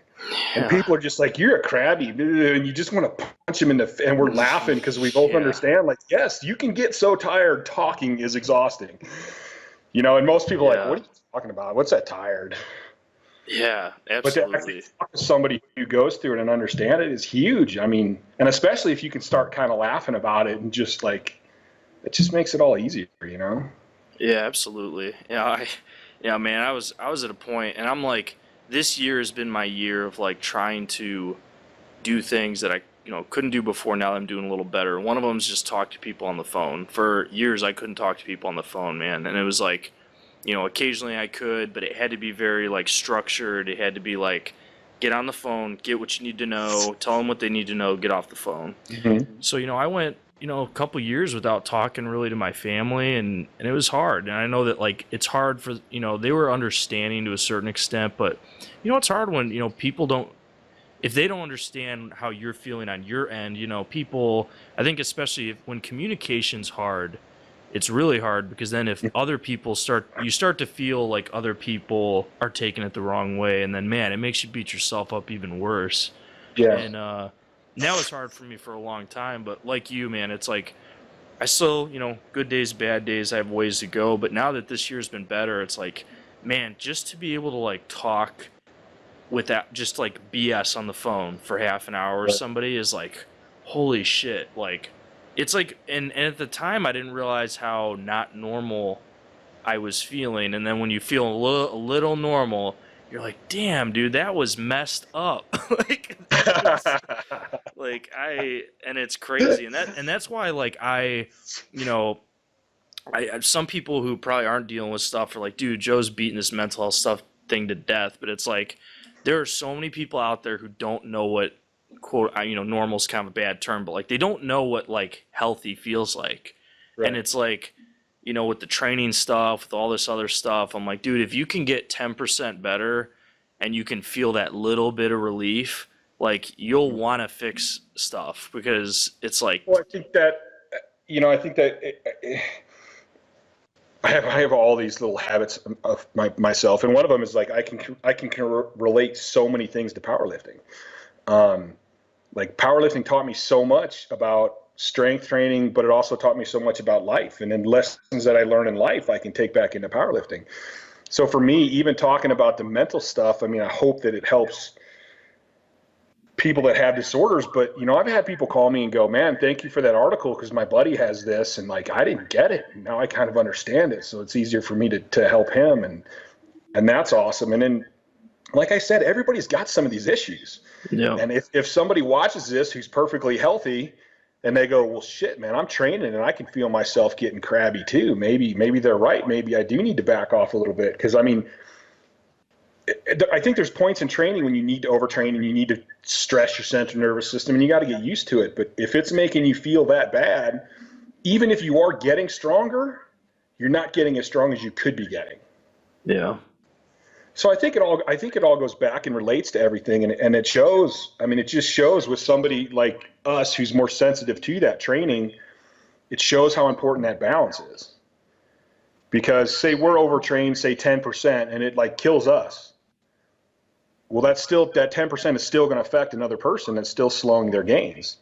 And people are just like, you're a crabby, and you just want to punch him in the. And we're laughing because we both understand. Like, yes, you can get so tired. Talking is exhausting. And most people are like, what are you talking about? What's that tired? Yeah, absolutely. But to actually talk to somebody who goes through it and understand it is huge. I mean, and especially if you can start kind of laughing about it and just like, it just makes it all easier, Yeah, absolutely. Yeah, man, I was at a point, and I'm like, this year has been my year of like trying to do things that I couldn't do before. Now that I'm doing a little better. One of them is just talk to people on the phone. For years, I couldn't talk to people on the phone, man, and it was like, occasionally I could, but it had to be very like structured. It had to be like, get on the phone, get what you need to know, tell them what they need to know, get off the phone. Mm-hmm. So I went a couple years without talking really to my family, and it was hard. And I know that like it's hard for they were understanding to a certain extent, but it's hard when people don't, if they don't understand how you're feeling on your end. People, I think especially when communication's hard, it's really hard, because then if other people you start to feel like other people are taking it the wrong way, and then man, it makes you beat yourself up even worse. Yeah. And now it's hard for me for a long time, but like you, man, it's like I still, good days, bad days, I have ways to go, but now that this year's been better, it's like, man, just to be able to like talk without just like BS on the phone for half an hour with somebody is like, holy shit. Like, it's like, and at the time I didn't realize how not normal I was feeling. And then when you feel a little normal, you're like, damn, dude, that was messed up. Like, and it's crazy. And that's why, like, I some people who probably aren't dealing with stuff are like, dude, Joe's beating this mental health stuff thing to death. But it's like, there are so many people out there who don't know what, quote, normal is kind of a bad term, but like they don't know what like healthy feels like. Right. And it's like, with the training stuff, with all this other stuff, I'm like, dude, if you can get 10% better and you can feel that little bit of relief, like you'll want to fix stuff, because it's like, well, I think that I have all these little habits of myself, and one of them is like I can relate so many things to powerlifting. Like powerlifting taught me so much about strength training, but it also taught me so much about life. And then lessons that I learned in life, I can take back into powerlifting. So for me, even talking about the mental stuff, I mean, I hope that it helps people that have disorders. But I've had people call me and go, man, thank you for that article, because my buddy has this, and like I didn't get it, and now I kind of understand it, so it's easier for me to help him, and that's awesome. And then, like I said, everybody's got some of these issues. Yeah. And if somebody watches this who's perfectly healthy and they go, well, shit, man, I'm training and I can feel myself getting crabby too. Maybe they're right. Maybe I do need to back off a little bit. Because I mean, I think there's points in training when you need to overtrain and you need to stress your central nervous system, and you got to get used to it. But if it's making you feel that bad, even if you are getting stronger, you're not getting as strong as you could be getting. Yeah. So I think it all goes back and relates to everything, and it shows. I mean, it just shows with somebody like us who's more sensitive to that training. It shows how important that balance is. Because say we're overtrained, say 10%, and it like kills us. Well, that 10% is still going to affect another person that's still slowing their gains,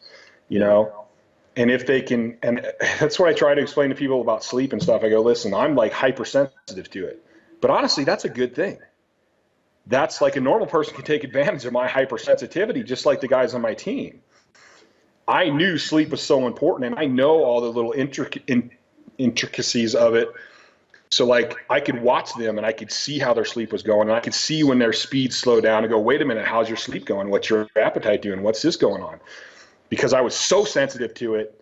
And if they can, and that's what I try to explain to people about sleep and stuff. I go, listen, I'm like hypersensitive to it, but honestly, that's a good thing. That's like a normal person can take advantage of my hypersensitivity, just like the guys on my team. I knew sleep was so important, and I know all the little intricacies of it. So like I could watch them and I could see how their sleep was going, and I could see when their speed slowed down and go, wait a minute, how's your sleep going? What's your appetite doing? What's this going on? Because I was so sensitive to it,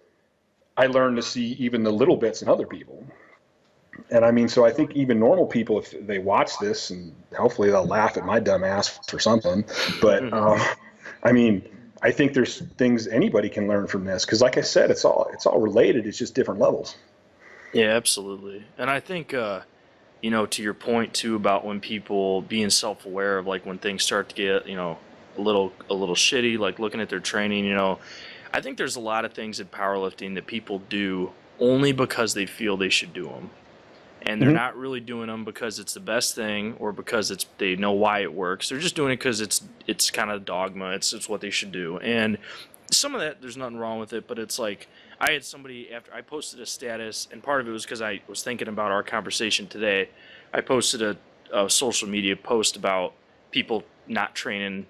I learned to see even the little bits in other people. And I mean, so I think even normal people, if they watch this, and hopefully they'll laugh at my dumb ass or something, but I mean, I think there's things anybody can learn from this, because like I said, it's all related. It's just different levels. Yeah, absolutely. And I think, to your point too about when people being self-aware of like when things start to get, a little shitty, like looking at their training, I think there's a lot of things in powerlifting that people do only because they feel they should do them. and they're not really doing them because it's the best thing or because they know why it works. They're just doing it because it's kind of dogma. It's what they should do. And some of that, there's nothing wrong with it, but it's like I had somebody after I posted a status, and part of it was because I was thinking about our conversation today. I posted a social media post about people not training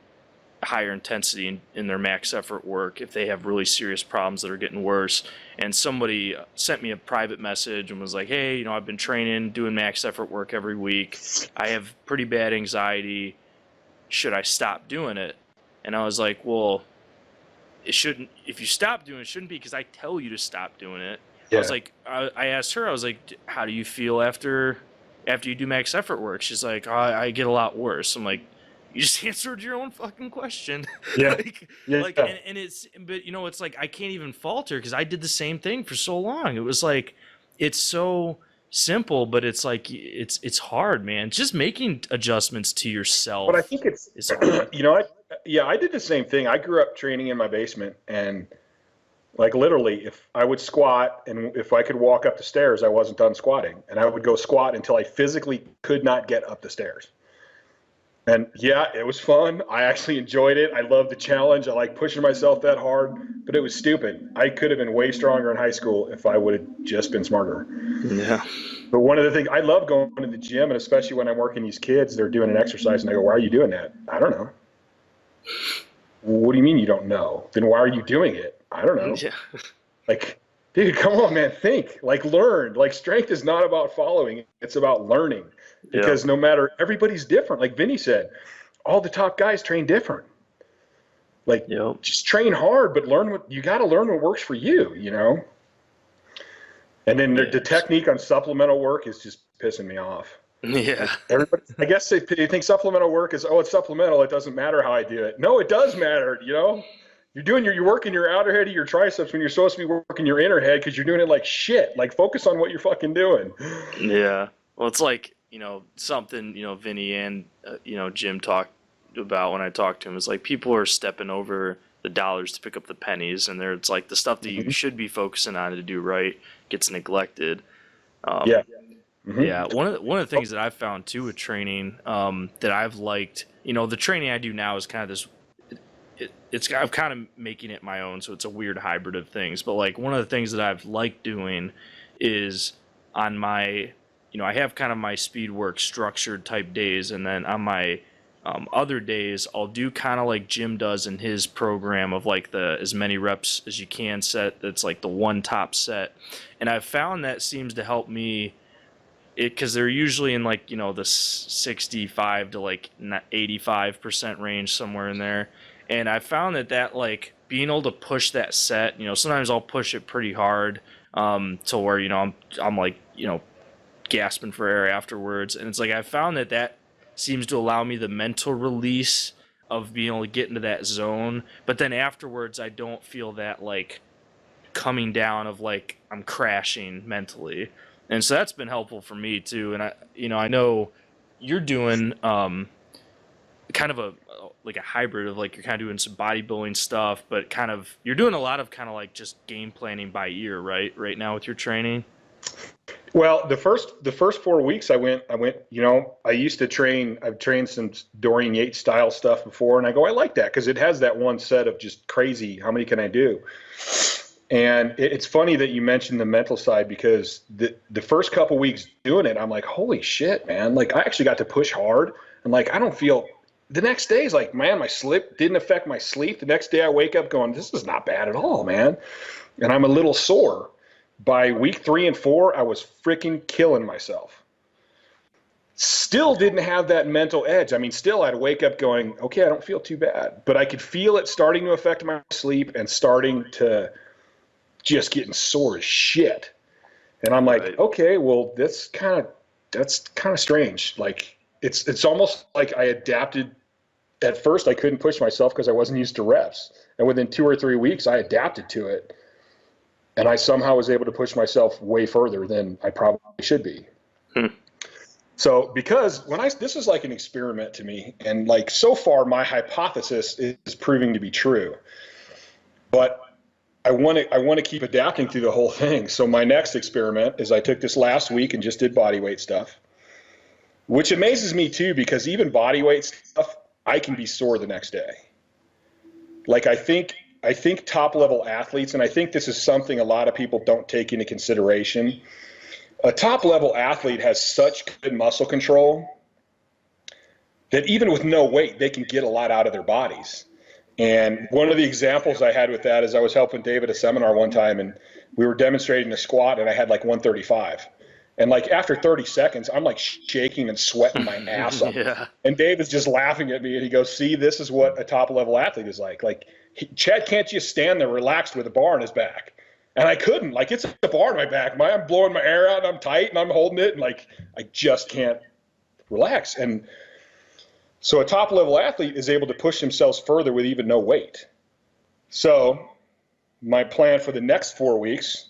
higher intensity in their max effort work if they have really serious problems that are getting worse. And somebody sent me a private message and was like, hey, I've been training, doing max effort work every week. I have pretty bad anxiety. Should I stop doing it? And I was like, well, it shouldn't. If you stop doing it, it shouldn't be because I tell you to stop doing it. Yeah. I was like, I asked her, I was like, how do you feel after you do max effort work? She's like, oh, I get a lot worse. I'm like, you just answered your own fucking question. Yeah. And it's, but it's like, I can't even falter because I did the same thing for so long. It was like, it's so simple, but it's like, it's hard, man. Just making adjustments to yourself. But I think it's hard. I did the same thing. I grew up training in my basement, and like literally if I would squat and if I could walk up the stairs, I wasn't done squatting, and I would go squat until I physically could not get up the stairs. And yeah, it was fun. I actually enjoyed it. I loved the challenge. I like pushing myself that hard, but it was stupid. I could have been way stronger in high school if I would have just been smarter. Yeah. But one of the things, I love going to the gym, and especially when I'm working these kids, they're doing an exercise, and I go, why are you doing that? I don't know. What do you mean you don't know? Then why are you doing it? I don't know. Yeah. Like, dude, come on, man, think. Like, learn. Like, strength is not about following. It's about learning. Because no matter, everybody's different. Like Vinny said, all the top guys train different. Like, just train hard, but you got to learn what works for you, And then the technique on supplemental work is just pissing me off. Yeah. Everybody, I guess they think supplemental work is, it's supplemental. It doesn't matter how I do it. No, it does matter. You're working your outer head of your triceps when you're supposed to be working your inner head because you're doing it like shit. Like, focus on what you're fucking doing. Yeah. Well, it's like, something, Vinny and, Jim talked about when I talked to him is like people are stepping over the dollars to pick up the pennies, and it's like the stuff that you should be focusing on to do right gets neglected. Yeah. One of the things that I've found too with training that I've liked, the training I do now is kind of this. I'm kind of making it my own, so it's a weird hybrid of things. But like one of the things that I've liked doing is on my, I have kind of my speed work structured type days, and then on my other days I'll do kind of like Jim does in his program of like the as many reps as you can set. That's like the one top set, and I've found that seems to help me. Because they're usually in like the 65 to like 85% range, somewhere in there. And I found that like being able to push that set, sometimes I'll push it pretty hard to where I'm like gasping for air afterwards. And it's like I found that seems to allow me the mental release of being able to get into that zone. But then afterwards, I don't feel that like coming down of like I'm crashing mentally. And so that's been helpful for me too. And I know you're doing kind of a hybrid of like you're kind of doing some bodybuilding stuff, but kind of you're doing a lot of kind of like just game planning by ear, right now with your training. Well, the first 4 weeks I went, I used to train, I've trained some Dorian Yates style stuff before, and I go, I like that because it has that one set of just crazy, how many can I do? And it's funny that you mentioned the mental side because the first couple weeks doing it, I'm like, holy shit, man. Like, I actually got to push hard. And like, I don't feel – the next day is like, man, my slip didn't affect my sleep. The next day I wake up going, this is not bad at all, man. And I'm a little sore. By week 3 and 4, I was freaking killing myself. Still didn't have that mental edge. I mean, still I'd wake up going, okay, I don't feel too bad. But I could feel it starting to affect my sleep and starting to – just getting sore as shit. And I'm like, okay, well, that's kind of strange. Like it's almost like I adapted. At first I couldn't push myself because I wasn't used to reps. And within 2 or 3 weeks I adapted to it. And I somehow was able to push myself way further than I probably should be. So because this is like an experiment to me, and like so far my hypothesis is proving to be true. But I want to keep adapting through the whole thing. So my next experiment is I took this last week and just did body weight stuff, which amazes me too, because even body weight stuff, I can be sore the next day. Like I think top level athletes, and I think this is something a lot of people don't take into consideration. A top level athlete has such good muscle control that even with no weight, they can get a lot out of their bodies. And one of the examples I had with that is I was helping Dave at a seminar one time, and we were demonstrating a squat, and I had like 135. And like after 30 seconds, I'm like shaking and sweating my ass off. Yeah. And Dave is just laughing at me, and he goes, "See, this is what a top level athlete is like. Like Chad can't just stand there relaxed with a bar on his back." And I couldn't. Like, it's a bar on my back. I'm blowing my air out, and I'm tight, and I'm holding it, and like I just can't relax. And so a top level athlete is able to push themselves further with even no weight. So my plan for the next 4 weeks,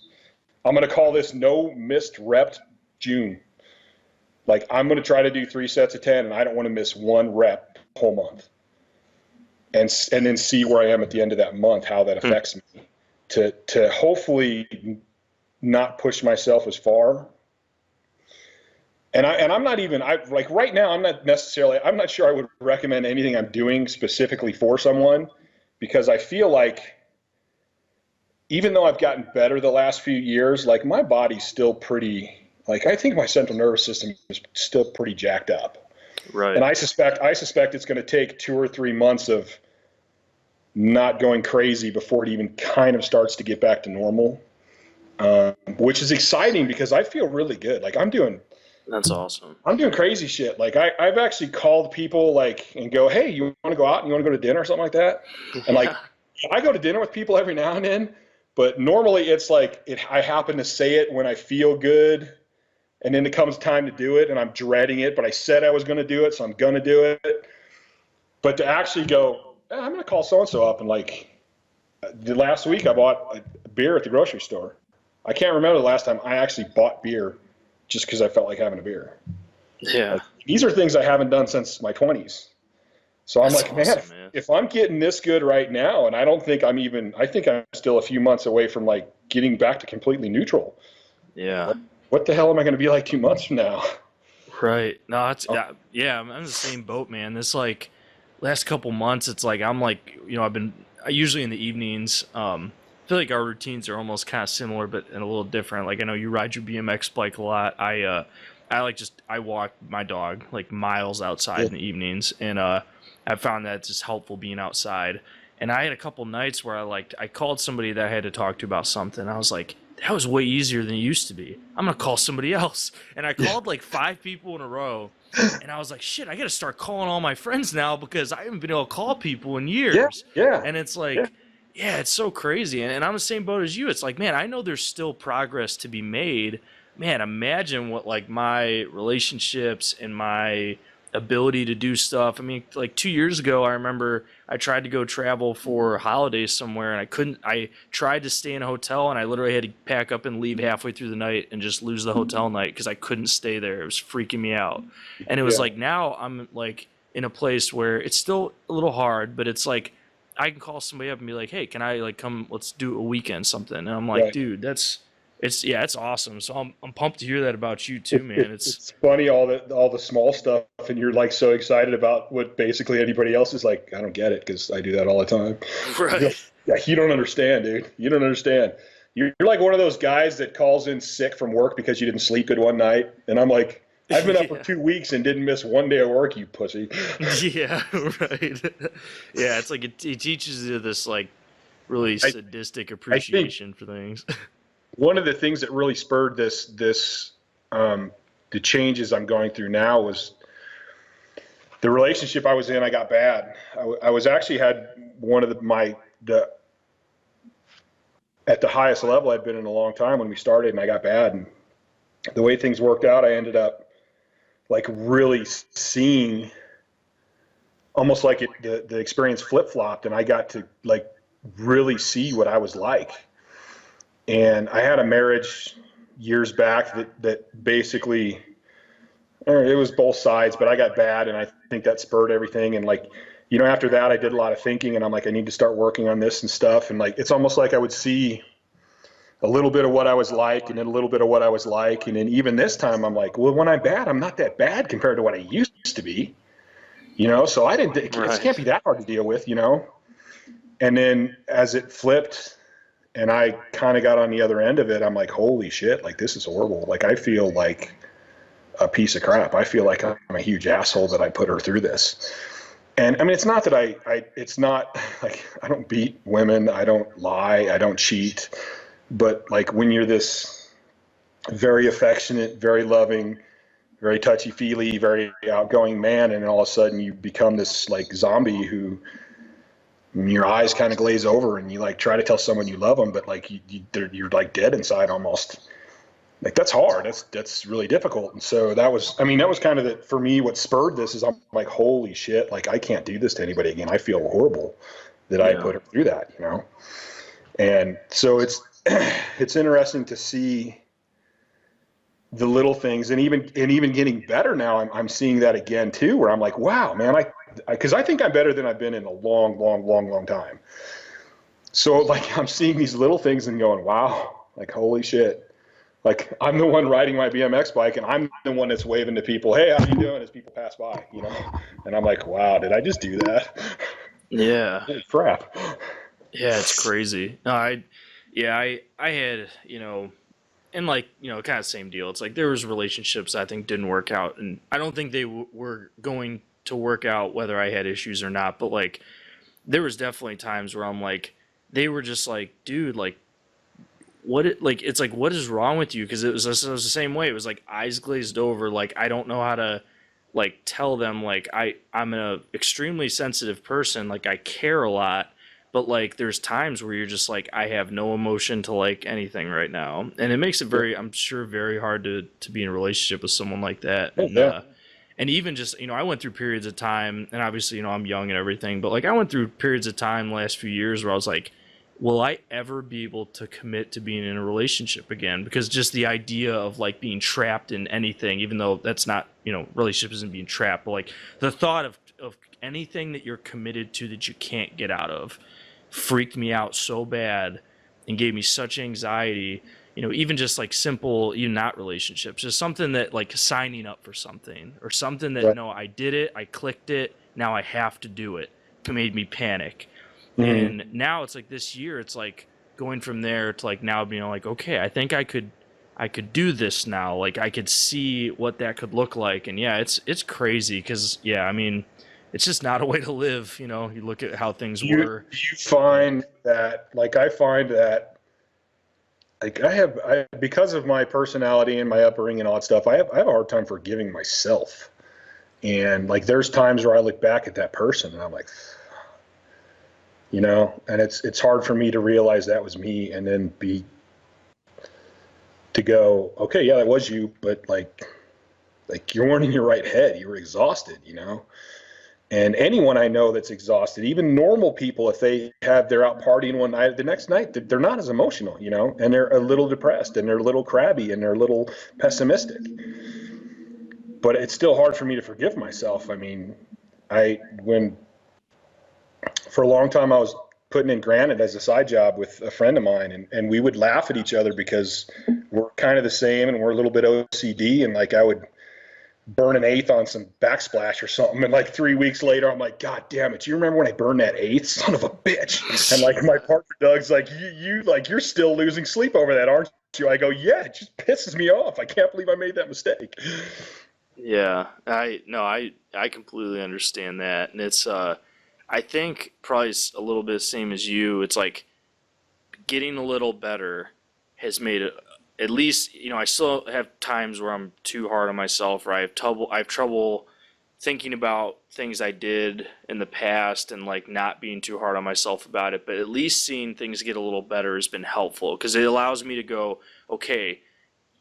I'm going to call this no missed rep June. Like, I'm going to try to do 3 sets of 10, and I don't want to miss 1 rep the whole month. And then see where I am at the end of that month, how that affects me, to hopefully not push myself as far. And I'm not even, like right now, I'm not sure I would recommend anything I'm doing specifically for someone, because I feel like even though I've gotten better the last few years, like my body's still pretty, like I think my central nervous system is still pretty jacked up. Right. And I suspect it's going to take 2 or 3 months of not going crazy before it even kind of starts to get back to normal, which is exciting because I feel really good. Like That's awesome. I'm doing crazy shit. Like I've actually called people like and go, "Hey, you want to go out and you want to go to dinner or something like that?" And like I go to dinner with people every now and then, but normally it's like I happen to say it when I feel good, and then it comes time to do it and I'm dreading it, but I said I was going to do it, so I'm going to do it. But to actually go, I'm going to call so and so up, and like the last week I bought a beer at the grocery store. I can't remember the last time I actually bought beer just because I felt like having a beer. Yeah. Like, these are things I haven't done since my 20s. So I'm That's like, awesome, man, if I'm getting this good right now, and I think I'm still a few months away from like getting back to completely neutral. Yeah. What the hell am I going to be like 2 months from now? Right. No, yeah, I'm in the same boat, man. This like last couple months, it's like I'm like, I've been usually in the evenings. I feel like our routines are almost kind of similar, but and a little different. Like I know you ride your BMX bike a lot. I walk my dog like miles outside in the evenings, and I found that it's just helpful being outside. And I had a couple nights where I called somebody that I had to talk to about something. I was like, that was way easier than it used to be. I'm gonna call somebody else. And I called like 5 people in a row, and I was like, shit, I gotta start calling all my friends now because I haven't been able to call people in years. Yeah. And it's like, yeah, it's so crazy. And I'm the same boat as you. It's like, man, I know there's still progress to be made. Man, imagine what like my relationships and my ability to do stuff. I mean, like 2 years ago, I remember I tried to go travel for holidays somewhere, and I couldn't. I tried to stay in a hotel, and I literally had to pack up and leave halfway through the night and just lose the hotel night because I couldn't stay there. It was freaking me out. And it was like now I'm like in a place where it's still a little hard, but it's like I can call somebody up and be like, hey, can I like come? Let's do a weekend something. And I'm like, dude, it's awesome. So I'm pumped to hear that about you too, man. It's funny all the small stuff, and you're like so excited about what basically anybody else is like. I don't get it because I do that all the time. Right. Yeah, you don't understand, dude. You don't understand. You're like one of those guys that calls in sick from work because you didn't sleep good one night, and I'm like, I've been up for 2 weeks and didn't miss one day of work, you pussy. Yeah, right. Yeah, it's like it teaches you this like really sadistic appreciation for things. One of the things that really spurred the changes I'm going through now was the relationship I was in. I got bad. I was actually had one of at the highest level I'd been in a long time when we started, and I got bad. And the way things worked out, I ended up like really seeing almost like the experience flip-flopped, and I got to like really see what I was like. And I had a marriage years back that basically, it was both sides, but I got bad, and I think that spurred everything. And like, after that, I did a lot of thinking, and I'm like, I need to start working on this and stuff. And like, it's almost like I would see a little bit of what I was like, and then a little bit of what I was like. And then even this time, I'm like, well, when I'm bad, I'm not that bad compared to what I used to be, so it can't be that hard to deal with, And then as it flipped and I kind of got on the other end of it, I'm like, holy shit, like, this is horrible. Like, I feel like a piece of crap. I feel like I'm a huge asshole that I put her through this. And I mean, it's not that it's not like I don't beat women, I don't lie, I don't cheat. But like, when you're this very affectionate, very loving, very touchy-feely, very outgoing man, and all of a sudden you become this like zombie who your eyes kind of glaze over, and you like try to tell someone you love them, but like you're like dead inside almost. Like, that's hard. That's really difficult. And so that was kind of for me, what spurred this is I'm like, holy shit, like, I can't do this to anybody again. I feel horrible that I put her through that, And so it's interesting to see the little things, and even getting better now. I'm seeing that again too, where I'm like, wow, man, because I think I'm better than I've been in a long, long, long, long time. So like, I'm seeing these little things and going, wow, like, holy shit. Like, I'm the one riding my BMX bike, and I'm the one that's waving to people, hey, how you doing, as people pass by, And I'm like, wow, did I just do that? Yeah. Holy crap. Yeah, it's crazy. No, I had, and like, kind of same deal. It's like there was relationships I think didn't work out, and I don't think they were going to work out whether I had issues or not. But like, there was definitely times where I'm like, they were just like, dude, like, what is wrong with you? Because it was the same way. It was like eyes glazed over. Like, I don't know how to like tell them, like, I'm an extremely sensitive person. Like, I care a lot, but like, there's times where you're just like, I have no emotion to like anything right now, and it makes it I'm sure, very hard to be in a relationship with someone like that. And even just, I went through periods of time, and obviously, I'm young and everything, but like, I went through periods of time the last few years where I was like, will I ever be able to commit to being in a relationship again? Because just the idea of like being trapped in anything, even though that's not, relationship isn't being trapped, but like the thought of anything that you're committed to that you can't get out of freaked me out so bad and gave me such anxiety. Even just like simple, not relationships, just something that like signing up for something or something that, no, I did it, I clicked it, now I have to do it. It made me panic. And now it's like this year, it's like going from there to like now being like, okay, I think I could do this now. Like, I could see what that could look like. And yeah, it's crazy because, I mean, it's just not a way to live. You look at how things were. You find that, like, I find that, like, because of my personality and my upbringing and all that stuff, I have a hard time forgiving myself. And like, there's times where I look back at that person and I'm like, and it's hard for me to realize that was me, and then to go, okay, yeah, that was you, but like you weren't in your right head. You were exhausted, And anyone I know that's exhausted, even normal people, if they're out partying one night, the next night they're not as emotional, and they're a little depressed, and they're a little crabby, and they're a little pessimistic. But it's still hard for me to forgive myself. I mean, for a long time, I was putting in Granite as a side job with a friend of mine, and we would laugh at each other because we're kind of the same, and we're a little bit OCD, and like, I would burn an eighth on some backsplash or something, and like 3 weeks later, I'm like, God damn it, you remember when I burned that eighth? Son of a bitch. And like, my partner Doug's like, you're still losing sleep over that, aren't you? I go, yeah, it just pisses me off. I can't believe I made that mistake. Yeah, I completely understand that, and it's I think probably a little bit the same as you. It's like getting a little better has made it, at least, I still have times where I'm too hard on myself, or I have trouble thinking about things I did in the past and like not being too hard on myself about it. But at least seeing things get a little better has been helpful, because it allows me to go, okay,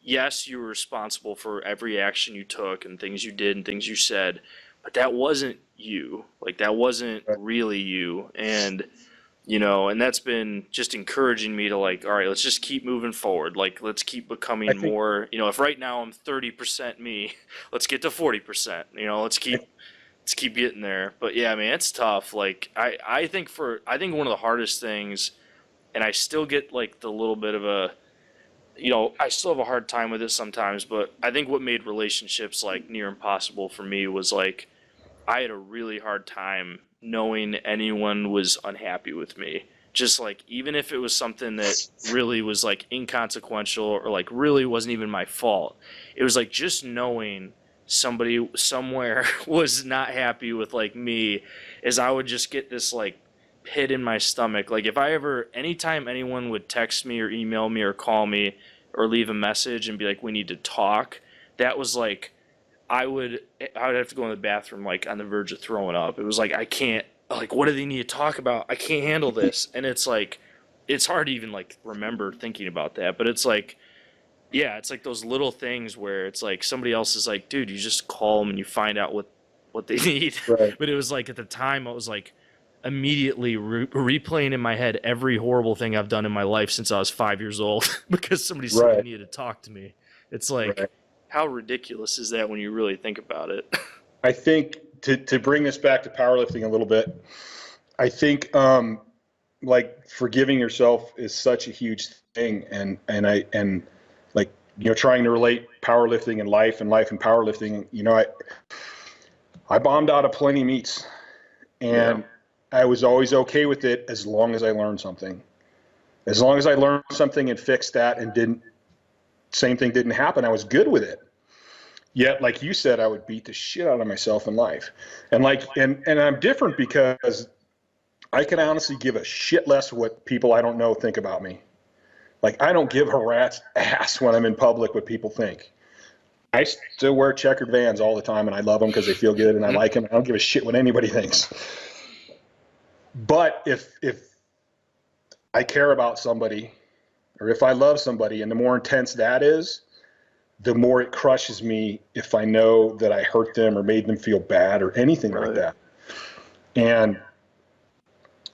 yes, you were responsible for every action you took and things you did and things you said, but that wasn't you. Like, that wasn't really you. And, and that's been just encouraging me to like, all right, let's just keep moving forward. Like, let's keep becoming more, if right now I'm 30% me, let's get to 40%, let's keep keep getting there. But yeah, I mean, it's tough. Like I think one of the hardest things, and I still get like the little bit of a, I still have a hard time with it sometimes, but I think what made relationships like near impossible for me was like I had a really hard time knowing anyone was unhappy with me. Just like even if it was something that really was like inconsequential or like really wasn't even my fault, it was like just knowing somebody somewhere was not happy with like me, as I would just get this like pit in my stomach. Like if I ever, anytime anyone would text me or email me or call me or leave a message and be like, we need to talk, that was like, I would have to go in the bathroom like on the verge of throwing up. It was like, I can't, like, what do they need to talk about? I can't handle this. And it's like, it's hard to even like remember thinking about that, but it's like, yeah, it's like those little things where it's like somebody else is like, dude, you just call them and you find out what they need. Right. But it was like at the time I was like immediately replaying in my head every horrible thing I've done in my life since I was 5 years old because somebody said they needed to talk to me. It's like, how ridiculous is that when you really think about it? I think to bring this back to powerlifting a little bit, I think like forgiving yourself is such a huge thing, and like, trying to relate powerlifting and life and powerlifting. I bombed out of plenty meets, and I was always okay with it as long as I learned something. As long as I learned something and fixed that and same thing didn't happen, I was good with it. Yet, like you said, I would beat the shit out of myself in life. And and I'm different because I can honestly give a shit less what people I don't know think about me. Like, I don't give a rat's ass when I'm in public what people think. I still wear checkered Vans all the time, and I love them because they feel good and I like them. I don't give a shit what anybody thinks. But if I care about somebody, or if I love somebody, and the more intense that is, the more it crushes me if I know that I hurt them or made them feel bad or anything like that. And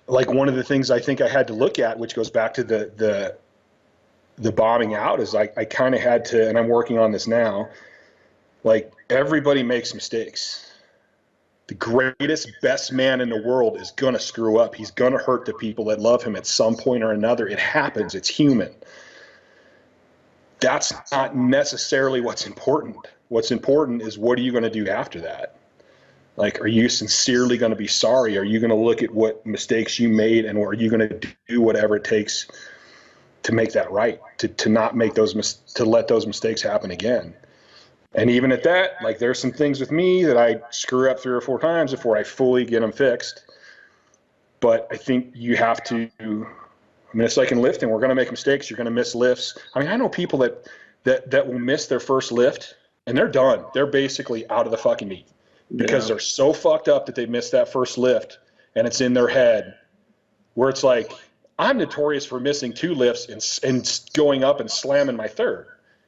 like one of the things I think I had to look at, which goes back to the bombing out, is I kind of had to, and I'm working on this now, like everybody makes mistakes. The greatest, best man in the world is going to screw up. He's going to hurt the people that love him at some point or another. It happens. It's human. That's not necessarily what's important. What's important is, what are you going to do after that? Like, are you sincerely going to be sorry? Are you going to look at what mistakes you made, and are you going to do whatever it takes to make that right, to not make to let those mistakes happen again? And even at that, like, there's some things with me that I screw up 3 or 4 times before I fully get them fixed. But I think you have to, it's like in lifting, we're going to make mistakes. You're going to miss lifts. I mean, I know people that will miss their first lift and they're done. They're basically out of the fucking meet because they're so fucked up that they missed that first lift, and it's in their head, where it's like, I'm notorious for missing 2 lifts and going up and slamming my third,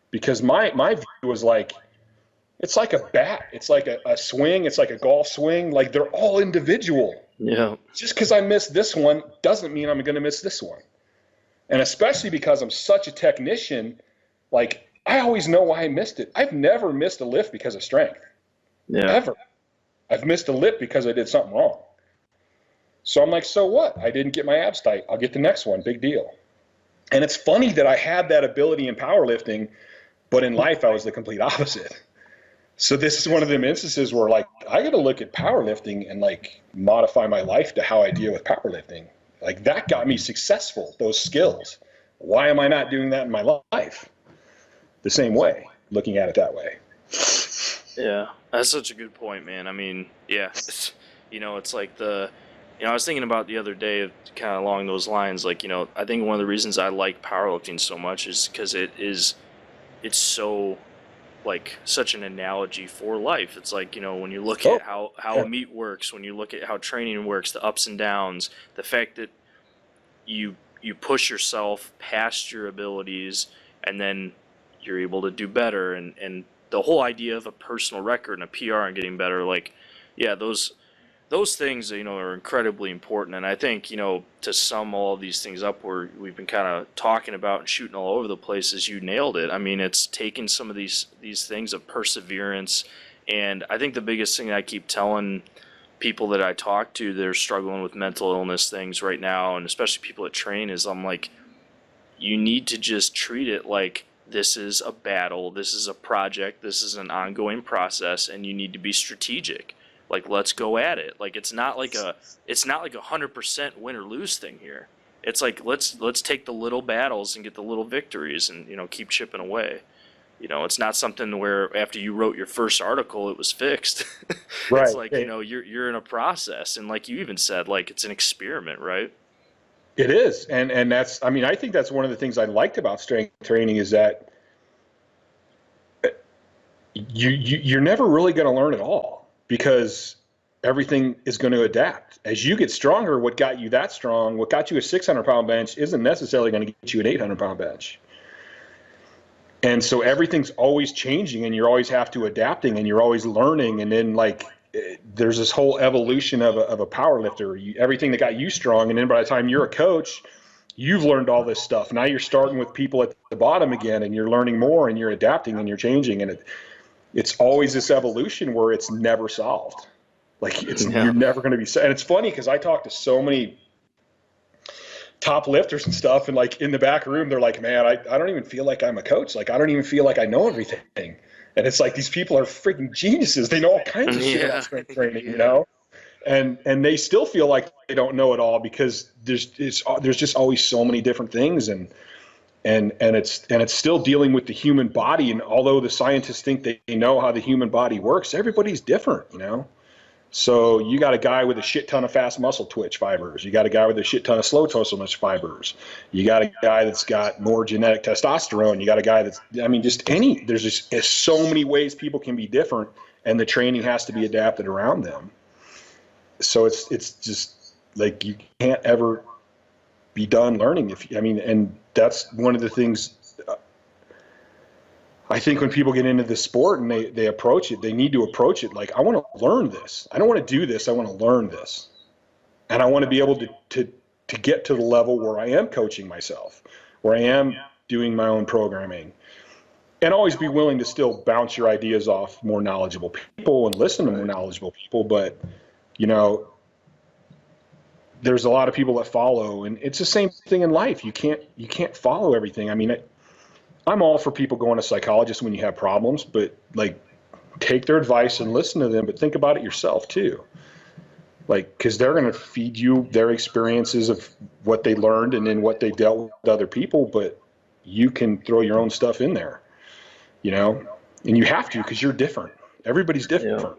because my view was like, it's like a bat. It's like a swing. It's like a golf swing. Like, they're all individual. Yeah. Just because I missed this one doesn't mean I'm going to miss this one. And especially because I'm such a technician, like, I always know why I missed it. I've never missed a lift because of strength. Yeah. Ever. I've missed a lift because I did something wrong. So I'm like, so what? I didn't get my abs tight. I'll get the next one. Big deal. And it's funny that I had that ability in powerlifting, but in life I was the complete opposite. So this is one of them instances where, like, I got to look at powerlifting and, like, modify my life to how I deal with powerlifting. Like, that got me successful, those skills. Why am I not doing that in my life the same way, looking at it that way? Yeah, that's such a good point, man. I mean, yeah, it's like I was thinking about the other day, kind of along those lines, like, I think one of the reasons I like powerlifting so much is because it's so, like, such an analogy for life. It's like, when you look at how a meet works, when you look at how training works, the ups and downs, the fact that you push yourself past your abilities and then you're able to do better, and the whole idea of a personal record and a PR and getting better, like, yeah, those things, are incredibly important. And I think, to sum all of these things up, we've been kind of talking about and shooting all over the place, as you nailed it. I mean, it's taking some of these things of perseverance And I think the biggest thing I keep telling people that I talk to that are struggling with mental illness things right now, and especially people that train, is I'm like, you need to just treat it like this is a battle, this is a project, this is an ongoing process, and you need to be strategic. Like, let's go at it. Like, it's not like a 100% win or lose thing here. It's like, let's take the little battles and get the little victories, and keep chipping away. It's not something where after you wrote your first article it was fixed. Right. It's like, you're in a process, and like you even said, like, it's an experiment, right? It is. And that's, I mean, I think that's one of the things I liked about strength training is that you're never really going to learn it all, because everything is going to adapt. As you get stronger, what got you that strong, what got you a 600-pound bench isn't necessarily going to get you an 800-pound bench. And so everything's always changing, and you always have to adapting, and you're always learning. And then, like, there's this whole evolution of a power lifter. Everything that got you strong, and then by the time you're a coach, you've learned all this stuff. Now you're starting with people at the bottom again, and you're learning more, and you're adapting, and you're changing. And it's always this evolution where it's never solved. Like, you're never going to be. And it's funny because I talk to so many top lifters and stuff, and like in the back room, they're like, man, I don't even feel like I'm a coach. Like, I don't even feel like I know everything. And it's like, these people are freaking geniuses. They know all kinds of shit about strength training, and they still feel like they don't know it all, because there's just always so many different things, and it's still dealing with the human body. And although the scientists think they know how the human body works, everybody's different, So you got a guy with a shit ton of fast muscle twitch fibers. You got a guy with a shit ton of slow muscle fibers. You got a guy that's got more genetic testosterone. You got a guy that's, there's just so many ways people can be different, and the training has to be adapted around them. So it's just like, you can't ever be done learning. And that's one of the things. I think when people get into this sport and they approach it, they need to approach it like, I want to learn this. I don't want to do this. I want to learn this. And I want to be able to get to the level where I am coaching myself, where I am doing my own programming, and always be willing to still bounce your ideas off more knowledgeable people and listen to more knowledgeable people. But, there's a lot of people that follow, and it's the same thing in life. You can't follow everything. I'm all for people going to psychologists when you have problems, but like, take their advice and listen to them, but think about it yourself too. Like, because they're going to feed you their experiences of what they learned and then what they dealt with other people, but you can throw your own stuff in there, and you have to, because you're different. Everybody's different.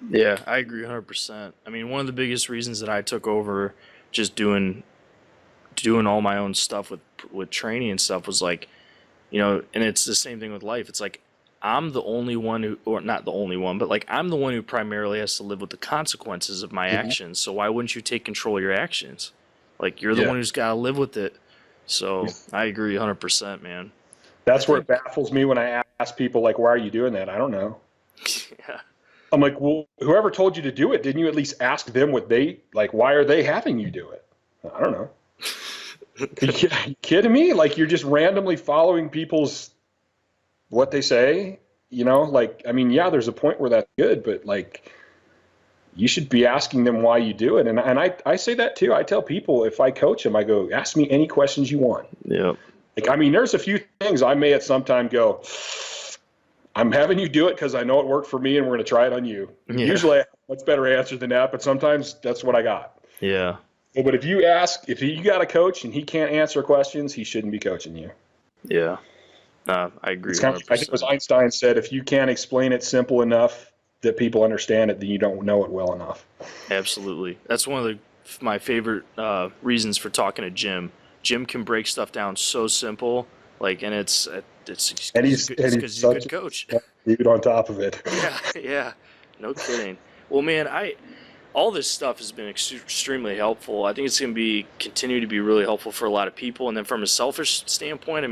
Yeah, I agree 100%. One of the biggest reasons that I took over just doing all my own stuff with training and stuff was like, and it's the same thing with life. It's like, I'm the only one who, or not the only one, but like, I'm the one who primarily has to live with the consequences of my actions. So why wouldn't you take control of your actions? Like, you're the one who's got to live with it. So I agree 100%, man. That's where it baffles me when I ask people, like, why are you doing that? I don't know. Yeah. I'm like, well, whoever told you to do it, didn't you at least ask them why are they having you do it? I don't know. Are you kidding me? Like, you're just randomly following what they say, there's a point where that's good, but like, you should be asking them why you do it. And I say that too. I tell people, if I coach them, I go, ask me any questions you want. Yeah. Like, there's a few things I may at some time go, I'm having you do it because I know it worked for me, and we're going to try it on you. Yeah. Usually I have a much better answer than that, but sometimes that's what I got. Yeah. But if you got a coach and he can't answer questions, he shouldn't be coaching you. Yeah. I agree. It's kind of, I think it was Einstein said, if you can't explain it simple enough that people understand it, then you don't know it well enough. Absolutely. That's one of my favorite reasons for talking to Jim. Jim can break stuff down so simple, like, and it's because he's a good coach. Dude on top of it. Yeah. No kidding. Well, man, all this stuff has been extremely helpful. I think it's going to continue to be really helpful for a lot of people. And then from a selfish standpoint,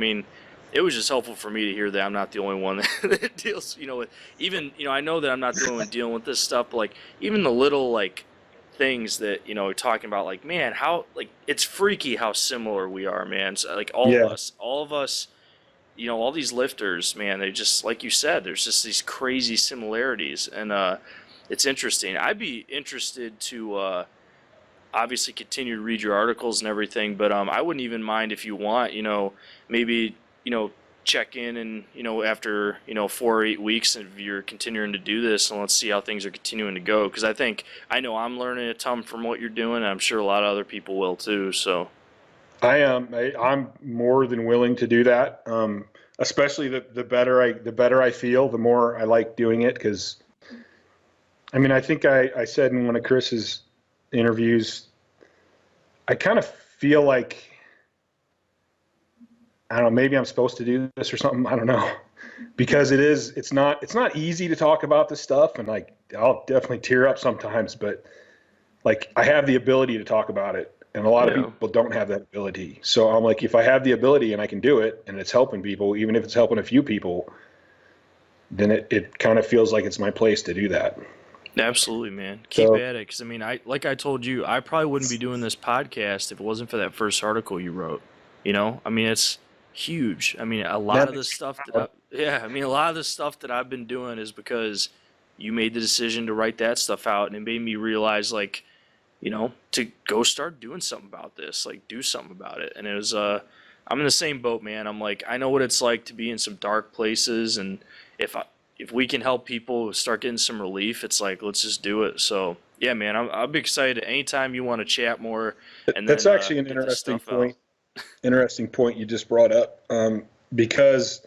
it was just helpful for me to hear that I'm not the only one that deals, with even, I know that I'm not the only one dealing with this stuff, but like, even the little like things that, talking about, like, man, how, like, it's freaky how similar we are, man. So, like, all of us, all these lifters, man, they just, like you said, there's just these crazy similarities, and it's interesting. I'd be interested to obviously continue to read your articles and everything, but I wouldn't even mind if you want, maybe, check in and, after, 4 or 8 weeks if you're continuing to do this, and let's see how things are continuing to go. Because I know I'm learning a ton from what you're doing, and I'm sure a lot of other people will too, so. I'm more than willing to do that. Especially the better I feel, the more I like doing it. Because, I think I said in one of Chris's interviews, I kind of feel like, I don't know, maybe I'm supposed to do this or something. I don't know, because it's not easy to talk about this stuff, and like I'll definitely tear up sometimes, but like I have the ability to talk about it. And a lot of people don't have that ability. So I'm like, if I have the ability and I can do it and it's helping people, even if it's helping a few people, then it kind of feels like it's my place to do that. Absolutely, man. Keep at it. Because, like I told you, I probably wouldn't be doing this podcast if it wasn't for that first article you wrote. It's huge. A lot of the stuff a lot of the stuff that I've been doing is because you made the decision to write that stuff out, and it made me realize, like, to go start doing something about this, like do something about it. And it was, I'm in the same boat, man. I'm like, I know what it's like to be in some dark places. And if we can help people start getting some relief, it's like, let's just do it. So yeah, man, I'll be excited anytime you want to chat more. And that's actually an interesting point. Interesting point you just brought up. Because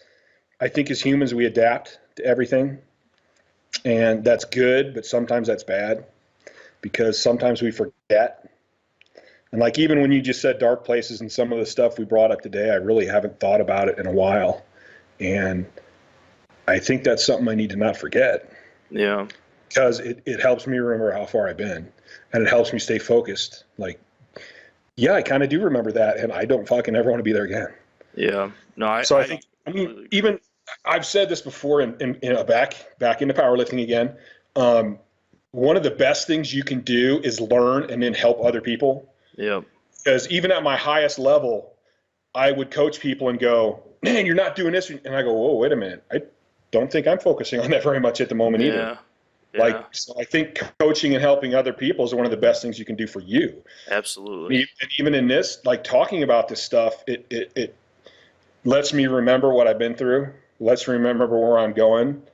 I think as humans, we adapt to everything, and that's good, but sometimes that's bad. Because sometimes we forget. And like even when you just said dark places and some of the stuff we brought up today, I really haven't thought about it in a while. And I think that's something I need to not forget. Yeah. Because it helps me remember how far I've been. And it helps me stay focused. Like, yeah, I kind of do remember that, and I don't fucking ever want to be there again. Yeah. No, I think even I've said this before back into powerlifting again. One of the best things you can do is learn and then help other people. Yeah. Because even at my highest level, I would coach people and go, man, you're not doing this. And I go, whoa, wait a minute. I don't think I'm focusing on that very much at the moment either. Yeah. So I think coaching and helping other people is one of the best things you can do for you. Absolutely. And even in this, like talking about this stuff, it lets me remember what I've been through, lets me remember where I'm going.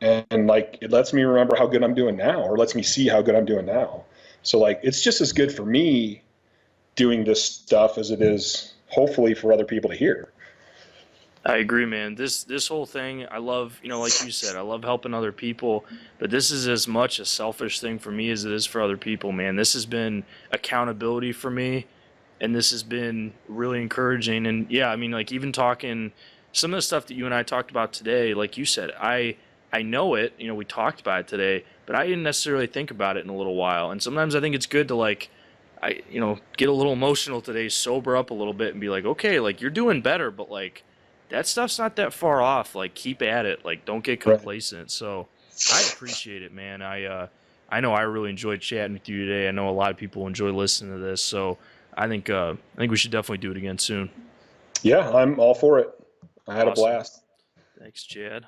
And like, it lets me remember how good I'm doing now, or lets me see how good I'm doing now. So like, it's just as good for me doing this stuff as it is hopefully for other people to hear. I agree, man. This whole thing, I love, like you said, I love helping other people, but this is as much a selfish thing for me as it is for other people, man. This has been accountability for me, and this has been really encouraging. And yeah, like even talking some of the stuff that you and I talked about today, like you said, I know it, we talked about it today, but I didn't necessarily think about it in a little while. And sometimes I think it's good to like, get a little emotional today, sober up a little bit and be like, okay, like you're doing better, but like that stuff's not that far off. Like keep at it. Like don't get complacent. Right. So I appreciate it, man. I know I really enjoyed chatting with you today. I know a lot of people enjoy listening to this. So I think we should definitely do it again soon. Yeah, I'm all for it. I had a blast. Thanks, Chad.